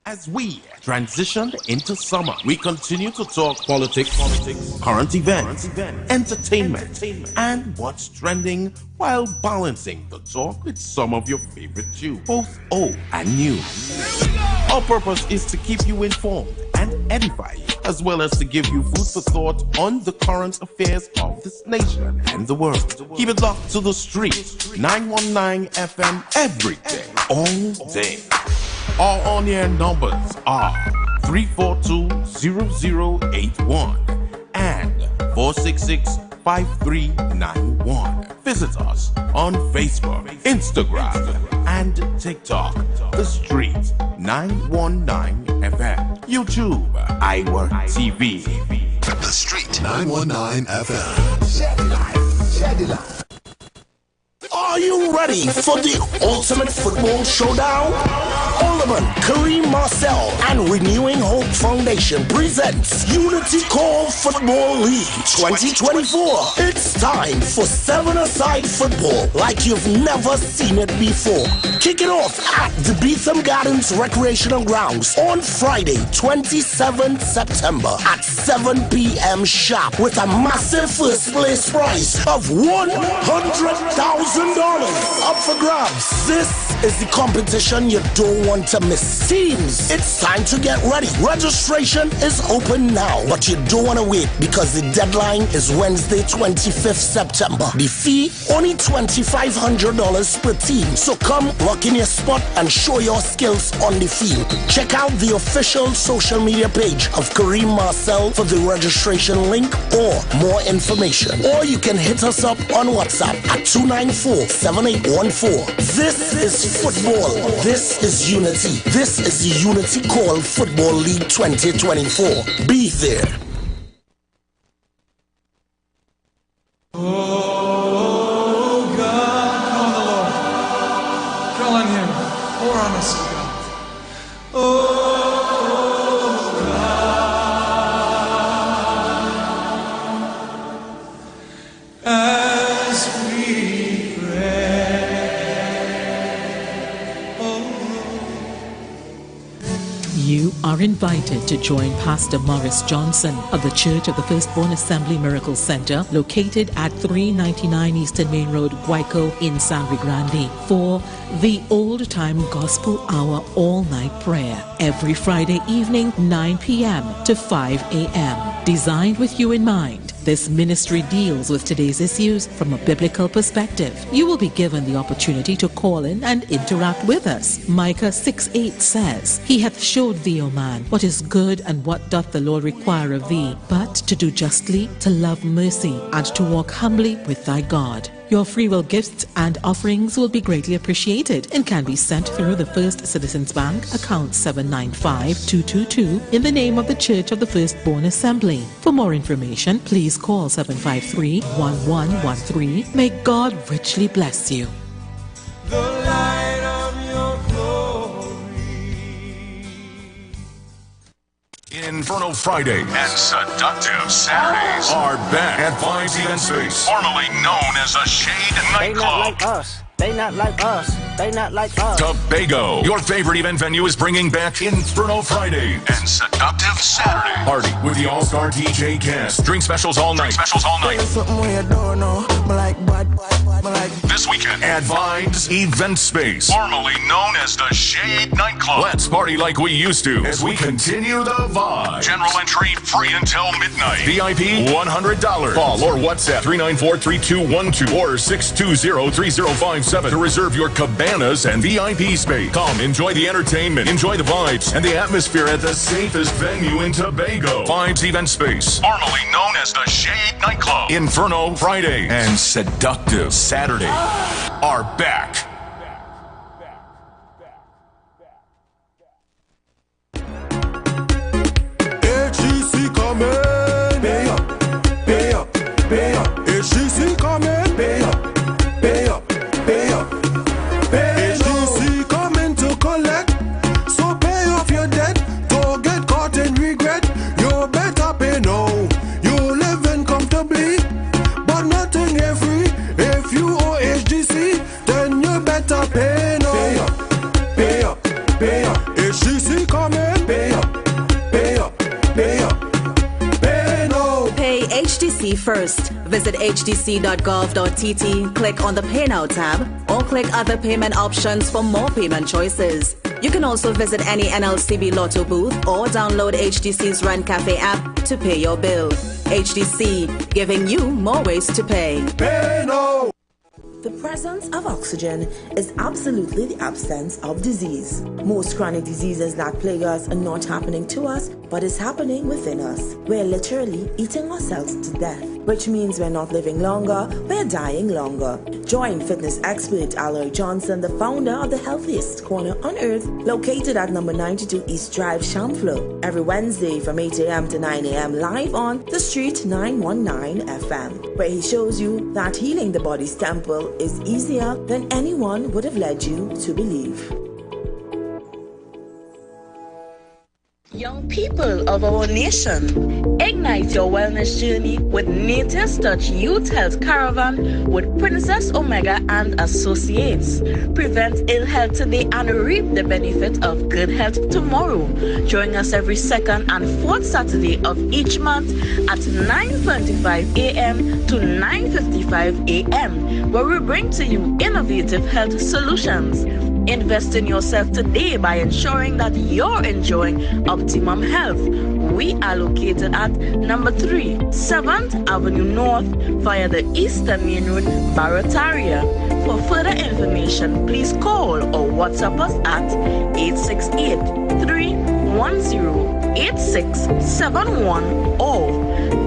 As we transition into summer, we continue to talk politics, current events, entertainment, and what's trending while balancing the talk with some of your favorite tunes, both old and new. Our purpose is to keep you informed and edify you, as well as to give you food for thought on the current affairs of this nation and the world. Keep it locked to the Street 919 FM every day, all day. Our on-air numbers are 342-0081 and 466-5391. Visit us on Facebook, Instagram, and TikTok. The Street 919 FM. YouTube, IWER TV. The Street 919 FM. Shed it live. Are you ready for the ultimate football showdown? Oliver, Kareem Marcel, and Renewing Hope Foundation presents Unity Call Football League 2024. It's time for seven-a-side football like you've never seen it before. Kick it off at the Beetham Gardens Recreational Grounds on Friday, 27th September at 7 p.m. sharp with a massive first place prize of $100,000 up for grabs. This is the competition you don't want to miss. Teams, it's time to get ready. Registration is open now, but you don't want to wait because the deadline is Wednesday, 25th September. The fee, only $2,500 per team. So come lock in your spot and show your skills on the field. Check out the official social media page of Kareem Marcel for the registration link or more information. Or you can hit us up on WhatsApp at 294-7814. This is football. This is unity. This is the Unity Call Football League 2024. Be there. Oh God, call on the Lord. Call on Him. Pour on us, God. Oh God, as we pray. Oh invited to join Pastor Morris Johnson of the Church of the Firstborn Assembly Miracle Center, located at 399 Eastern Main Road, Guayco in Sangre Grande, for the Old Time Gospel Hour all-night prayer every Friday evening, 9 p.m. to 5 a.m. Designed with you in mind, this ministry deals with today's issues from a biblical perspective. You will be given the opportunity to call in and interact with us. Micah 6:8 says, He hath showed thee, O man, what is good and what doth the Lord require of thee, but to do justly, to love mercy, and to walk humbly with thy God. Your free will gifts and offerings will be greatly appreciated and can be sent through the First Citizens Bank, account 795-222, in the name of the Church of the Firstborn Assembly. For more information, please call 753-1113. May God richly bless you. The light of your Inferno Friday and Seductive Saturdays are back at Vines Event Space, formerly known as the Shade Nightclub. They not like us. They not like us. Tobago, your favorite event venue, is bringing back Inferno Friday and Seductive Saturday. Party with the all-star DJ cast. Drink specials all night. This weekend at Vines Event Space, formerly known as the Shade Nightclub. Let's party like we used to as we continue the vibe. General entry free until midnight. VIP $100. Call or WhatsApp 394-3212 or 620-3057 to reserve your cabanas and VIP space. Come enjoy the entertainment, enjoy the vibes, and the atmosphere at the safest venue in Tobago. Vibes Event Space, formerly known as the Shade Nightclub. Inferno Friday and Seductive Saturday are back. HGC coming. Pay up, pay up, pay up. HGC coming. Pay up, pay up, pay up. HGC coming to collect. So pay off your debt. Don't get caught in regret. You better pay now. You living comfortably, but nothing ain't free. If you owe HGC, then you better pay now. Pay up, pay up, pay up. HGC coming. Pay up, pay up, pay up. Pay now. Pay HDC first. Visit hdc.gov.tt, click on the Pay Now tab, or click other payment options for more payment choices. You can also visit any NLCB Lotto booth or download HDC's Rent Cafe app to pay your bill. HDC, giving you more ways to pay. Pay now. The presence of oxygen is absolutely the absence of disease. Most chronic diseases that plague us are not happening to us, but is happening within us. We're literally eating ourselves to death, which means we're not living longer, we're dying longer. Join fitness expert Aloy Johnson, the founder of the healthiest corner on earth, located at number 92 East Drive, Chamflo, every Wednesday from 8 a.m. to 9 a.m. live on The Street 919 FM, where he shows you that healing the body's temple is easier than anyone would have led you to believe. Young people of our nation, ignite your wellness journey with Nature's Touch Youth Health Caravan with Princess Omega and Associates. Prevent ill health today and reap the benefit of good health tomorrow. Join us every second and fourth Saturday of each month at 9:25 a.m. to 9:55 a.m., where we bring to you innovative health solutions. Invest in yourself today by ensuring that you're enjoying optimum health. We are located at number 3, 7th Avenue North via the Eastern Main Road, Barataria. For further information, please call or WhatsApp us at 868-310-8671 or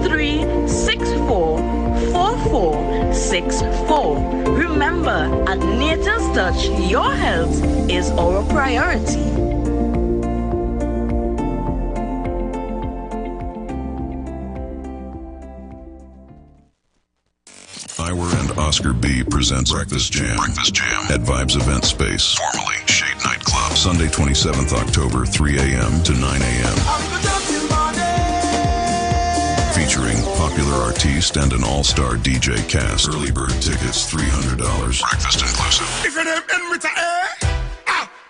364-4464. Remember, at Nature's Touch, your health is our priority. IWER and Oscar B presents Breakfast Jam at Vibes Event Space, formerly Shade Nightclub, Sunday 27th October, 3 a.m. to 9 a.m. Featuring popular artiste and an all-star DJ cast. Early bird tickets $300. Breakfast inclusive. If you're them in with a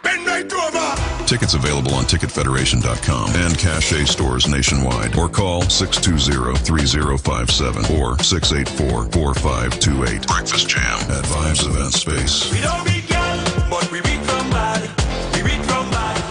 bend right over. Tickets available on ticketfederation.com and cachet stores nationwide, or call 620-3057 or 684-4528. Breakfast Jam at Vibes Event Space. We don't beat girl, but we beat from bad. We beat from bad.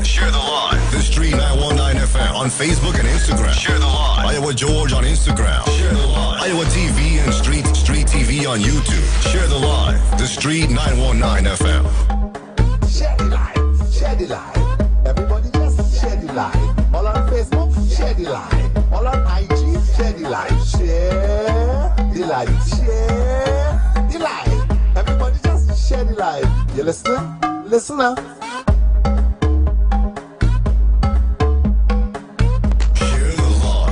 Share the live. The Street 919 FM on Facebook and Instagram. Share the live. Iowa George on Instagram. Share the live. Iowa TV and Street TV on YouTube. Share the live. The Street 919 FM. Share the live. Share the live. Everybody just share the live. All on Facebook, share the live. All on IG, share the live. Share the live. Share the live. Everybody just share the live. You listening? Listen up.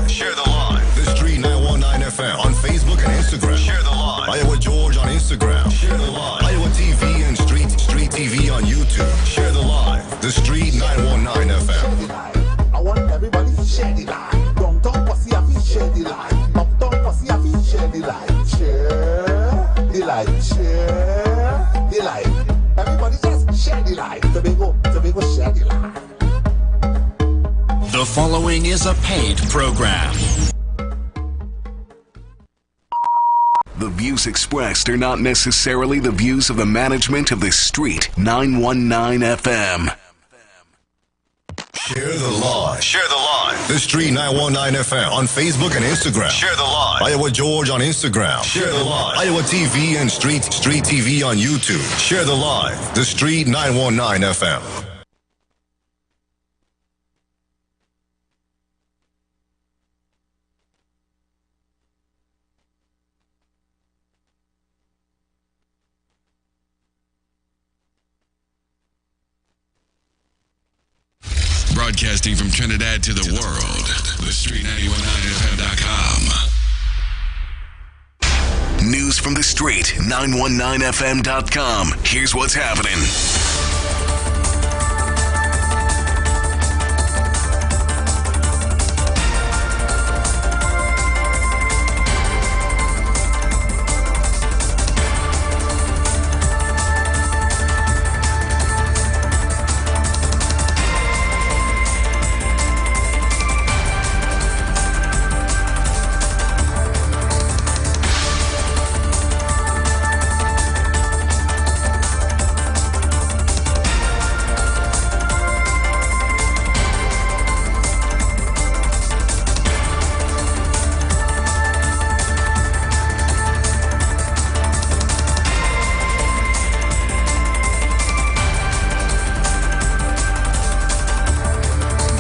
Share the live. The Street 919 FM on Facebook and Instagram. Share the live. Iowa George on Instagram. Share the live. Iowa TV and Street TV on YouTube. Share the live. The Street 919 FM. I want everybody to share the live. Downtown Posse happy, share the live. Uptown Posse happy, share the live. Share the live. Share the live. Everybody just share the live. Tobago, share the live. The following is a paid program. The views expressed are not necessarily the views of the management of the Street 919 FM. Share the live. Share the live. The Street 919 FM on Facebook and Instagram. Share the live. Iowa George on Instagram. Share the live. Iowa TV and Street TV on YouTube. Share the live. The Street 919 FM. Broadcasting from Trinidad to the world. The Street919FM.com. News from the Street 919FM.com. Here's what's happening.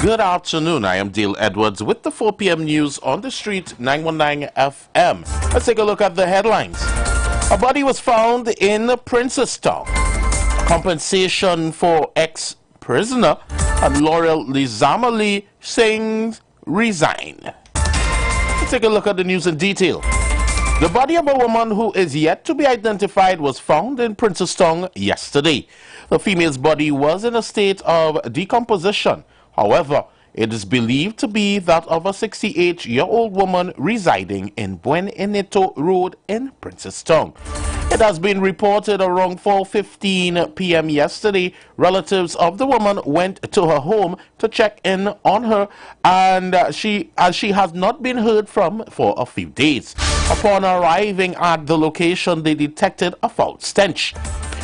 Good afternoon. I am Dale Edwards with the 4 p.m. news on the Street 919 FM. Let's take a look at the headlines. A body was found in Princestown. Compensation for ex-prisoner and Laurel Lizamali Singh resign. Let's take a look at the news in detail. The body of a woman who is yet to be identified was found in Princestown yesterday. The female's body was in a state of decomposition. However, it is believed to be that of a 68-year-old woman residing in Buen Eneto Road in Princestown. It has been reported around 4:15 p.m. yesterday, relatives of the woman went to her home to check in on her, and she has not been heard from for a few days. Upon arriving at the location, they detected a foul stench.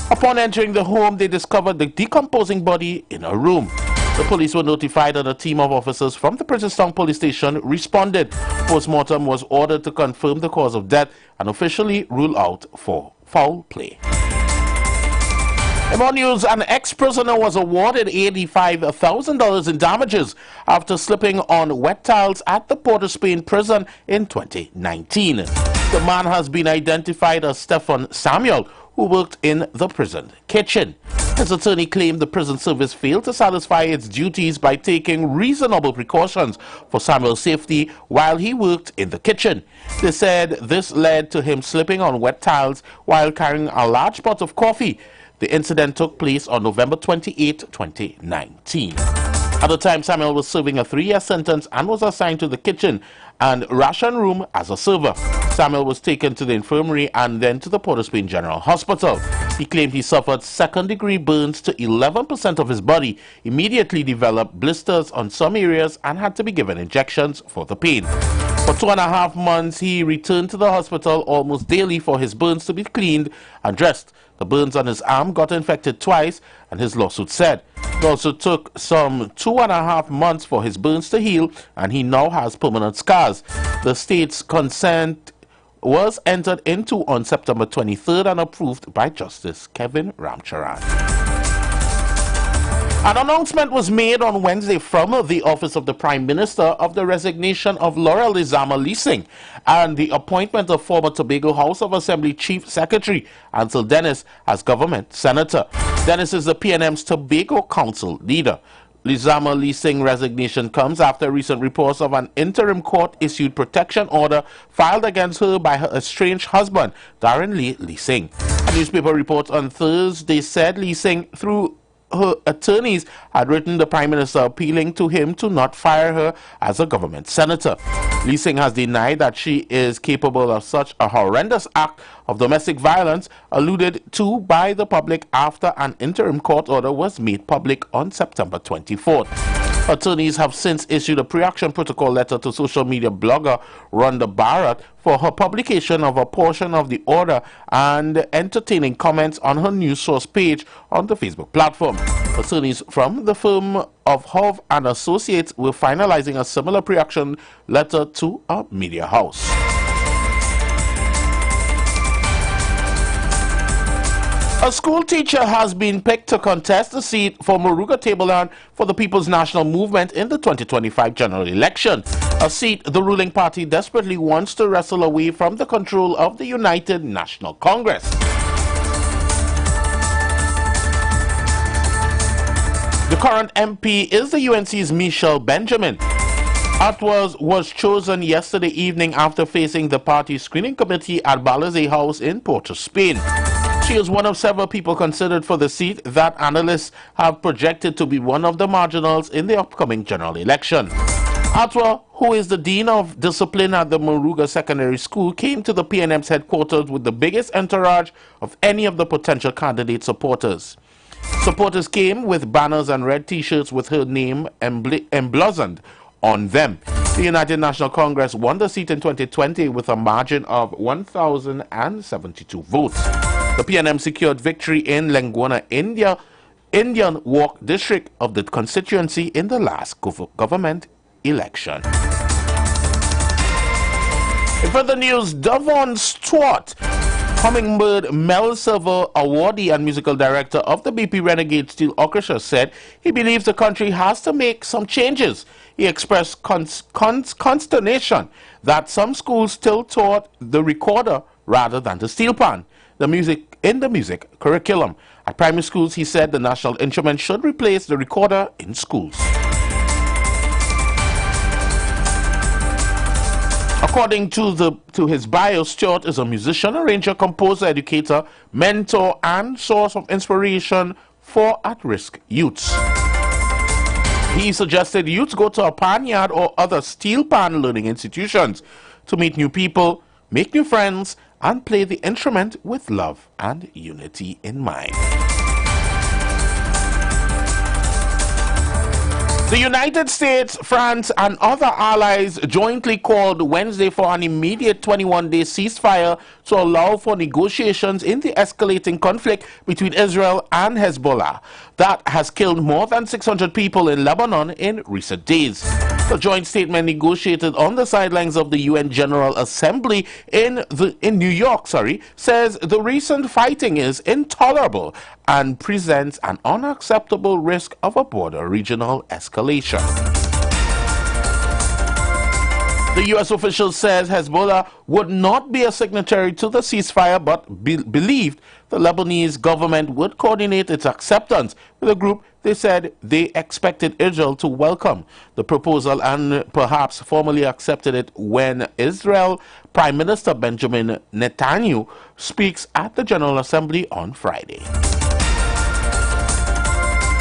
Upon entering the home, they discovered the decomposing body in a room. The police were notified and a team of officers from the Princestown police station responded. Postmortem was ordered to confirm the cause of death and officially rule out for foul play. In more news, an ex-prisoner was awarded $85,000 in damages after slipping on wet tiles at the Port of Spain prison in 2019. The man has been identified as Stephen Samuel, who worked in the prison kitchen. His attorney claimed the prison service failed to satisfy its duties by taking reasonable precautions for Samuel's safety while he worked in the kitchen. They said this led to him slipping on wet tiles while carrying a large pot of coffee. The incident took place on November 28, 2019. At the time, Samuel was serving a 3-year sentence and was assigned to the kitchen and ration room as a server. Samuel was taken to the infirmary and then to the Port of Spain General Hospital. He claimed he suffered second-degree burns to 11% of his body, immediately developed blisters on some areas, and had to be given injections for the pain. For 2.5 months, he returned to the hospital almost daily for his burns to be cleaned and dressed. The burns on his arm got infected twice, and his lawsuit said. It also took some 2.5 months for his burns to heal, and he now has permanent scars. The state's consent was entered into on September 23rd and approved by Justice Kevin Ramcharan. An announcement was made on Wednesday from the Office of the Prime Minister of the resignation of Laurel Lizama Leasing and the appointment of former Tobago House of Assembly Chief Secretary Ansel Dennis as government senator. Dennis is the PNM's Tobago Council leader. Lizama Leasing resignation comes after recent reports of an interim court-issued protection order filed against her by her estranged husband, Darren Lee Leasing. A newspaper report on Thursday said Leasing, through her attorneys, had written the Prime Minister appealing to him to not fire her as a government senator. Leasing has denied that she is capable of such a horrendous act of domestic violence alluded to by the public after an interim court order was made public on September 24th. Attorneys have since issued a pre-action protocol letter to social media blogger Rhonda Barrett for her publication of a portion of the order and entertaining comments on her news source page on the Facebook platform. Attorneys from the firm of Hove and Associates were finalizing a similar pre-action letter to a media house. A school teacher has been picked to contest the seat for Moruga Tableland for the People's National Movement in the 2025 general election, a seat the ruling party desperately wants to wrestle away from the control of the United National Congress. The current MP is the UNC's Michelle Benjamin. Atwas was chosen yesterday evening after facing the party's screening committee at Balazé House in Port of Spain. She is one of several people considered for the seat that analysts have projected to be one of the marginals in the upcoming general election. Atwa, who is the Dean of Discipline at the Moruga Secondary School, came to the PNM's headquarters with the biggest entourage of any of the potential candidate supporters. Supporters came with banners and red t-shirts with her name emblazoned on them. The United National Congress won the seat in 2020 with a margin of 1,072 votes. The PNM secured victory in Lengwana, Indian Walk district of the constituency in the last government election. In further news, Davon Stewart, Hummingbird Mel Silver awardee and musical director of the BP Renegade Steel Orchestra, said he believes the country has to make some changes. He expressed consternation that some schools still taught the recorder rather than the steel pan in the music curriculum. At primary schools, he said the national instrument should replace the recorder in schools. According to his bio, Stewart is a musician, arranger, composer, educator, mentor, and source of inspiration for at-risk youths. He suggested youths go to a pan yard or other steel pan learning institutions to meet new people, make new friends, and play the instrument with love and unity in mind. The United States, France, and other allies jointly called Wednesday for an immediate 21-day ceasefire to allow for negotiations in the escalating conflict between Israel and Hezbollah that has killed more than 600 people in Lebanon in recent days. The joint statement, negotiated on the sidelines of the UN General Assembly in New York, says the recent fighting is intolerable and presents an unacceptable risk of a broader regional escalation. The U.S. official says Hezbollah would not be a signatory to the ceasefire, but believed the Lebanese government would coordinate its acceptance with a group they said they expected Israel to welcome the proposal and perhaps formally accepted it when Israel Prime Minister Benjamin Netanyahu speaks at the General Assembly on Friday.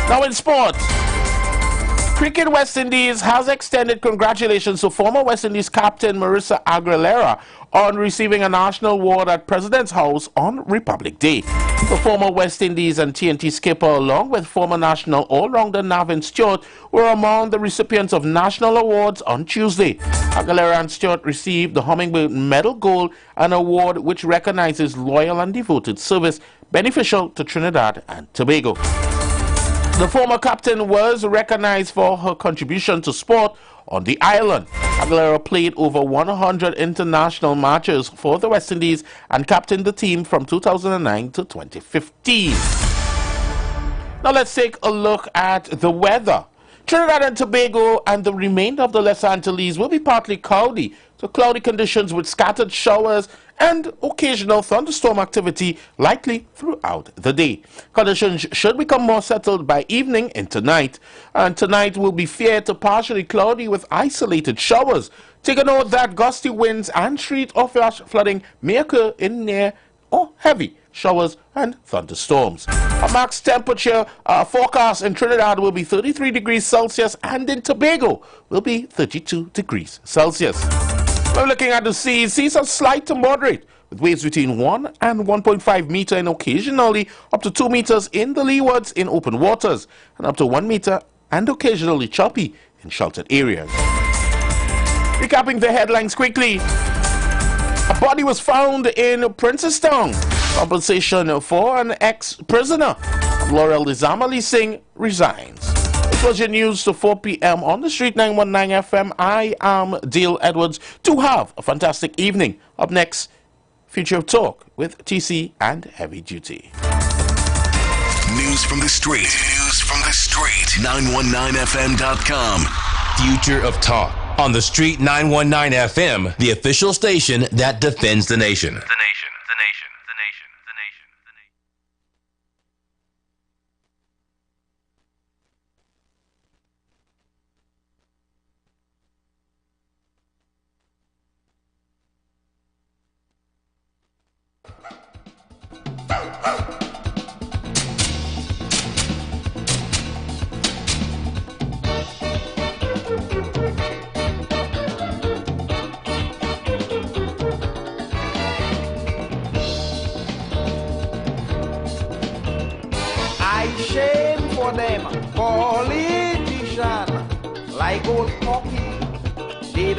Now in sports, Cricket West Indies has extended congratulations to former West Indies captain Marissa Aguilera on receiving a national award at President's House on Republic Day. The former West Indies and TNT skipper, along with former national all-rounder Navin Stewart, were among the recipients of national awards on Tuesday. Aguilera and Stewart received the Hummingbird Medal Gold, an award which recognizes loyal and devoted service beneficial to Trinidad and Tobago. The former captain was recognized for her contribution to sport on the island. Aguilera played over 100 international matches for the West Indies and captained the team from 2009 to 2015. Now let's take a look at the weather. Trinidad and Tobago and the remainder of the Lesser Antilles will be partly cloudy to cloudy conditions with scattered showers and occasional thunderstorm activity likely throughout the day. Conditions should become more settled by evening into night, and tonight will be fair to partially cloudy with isolated showers. Take a note that gusty winds and street or flash flooding may occur in near or heavy showers and thunderstorms. A max temperature forecast in Trinidad will be 33 degrees Celsius and in Tobago will be 32 degrees Celsius. We're looking at the seas. Seas are slight to moderate with waves between 1 and 1.5 meter and occasionally up to 2 meters in the leewards in open waters and up to 1 meter and occasionally choppy in sheltered areas. Recapping the headlines quickly. A body was found in Princestown. Compensation for an ex-prisoner. Laurel Dizamali Singh resigns. This was your news to 4 p.m. on the Street 919 FM. I am Dale Edwards. Do have a fantastic evening. Up next, Future of Talk with TC and Heavy Duty. News from the street. News from the street. 919fm.com. Future of Talk on the Street 919 FM, the official station that defends the nation. The nation, the nation, the nation, the nation, the nation. Shame for them, politicians, like old cocky. They don't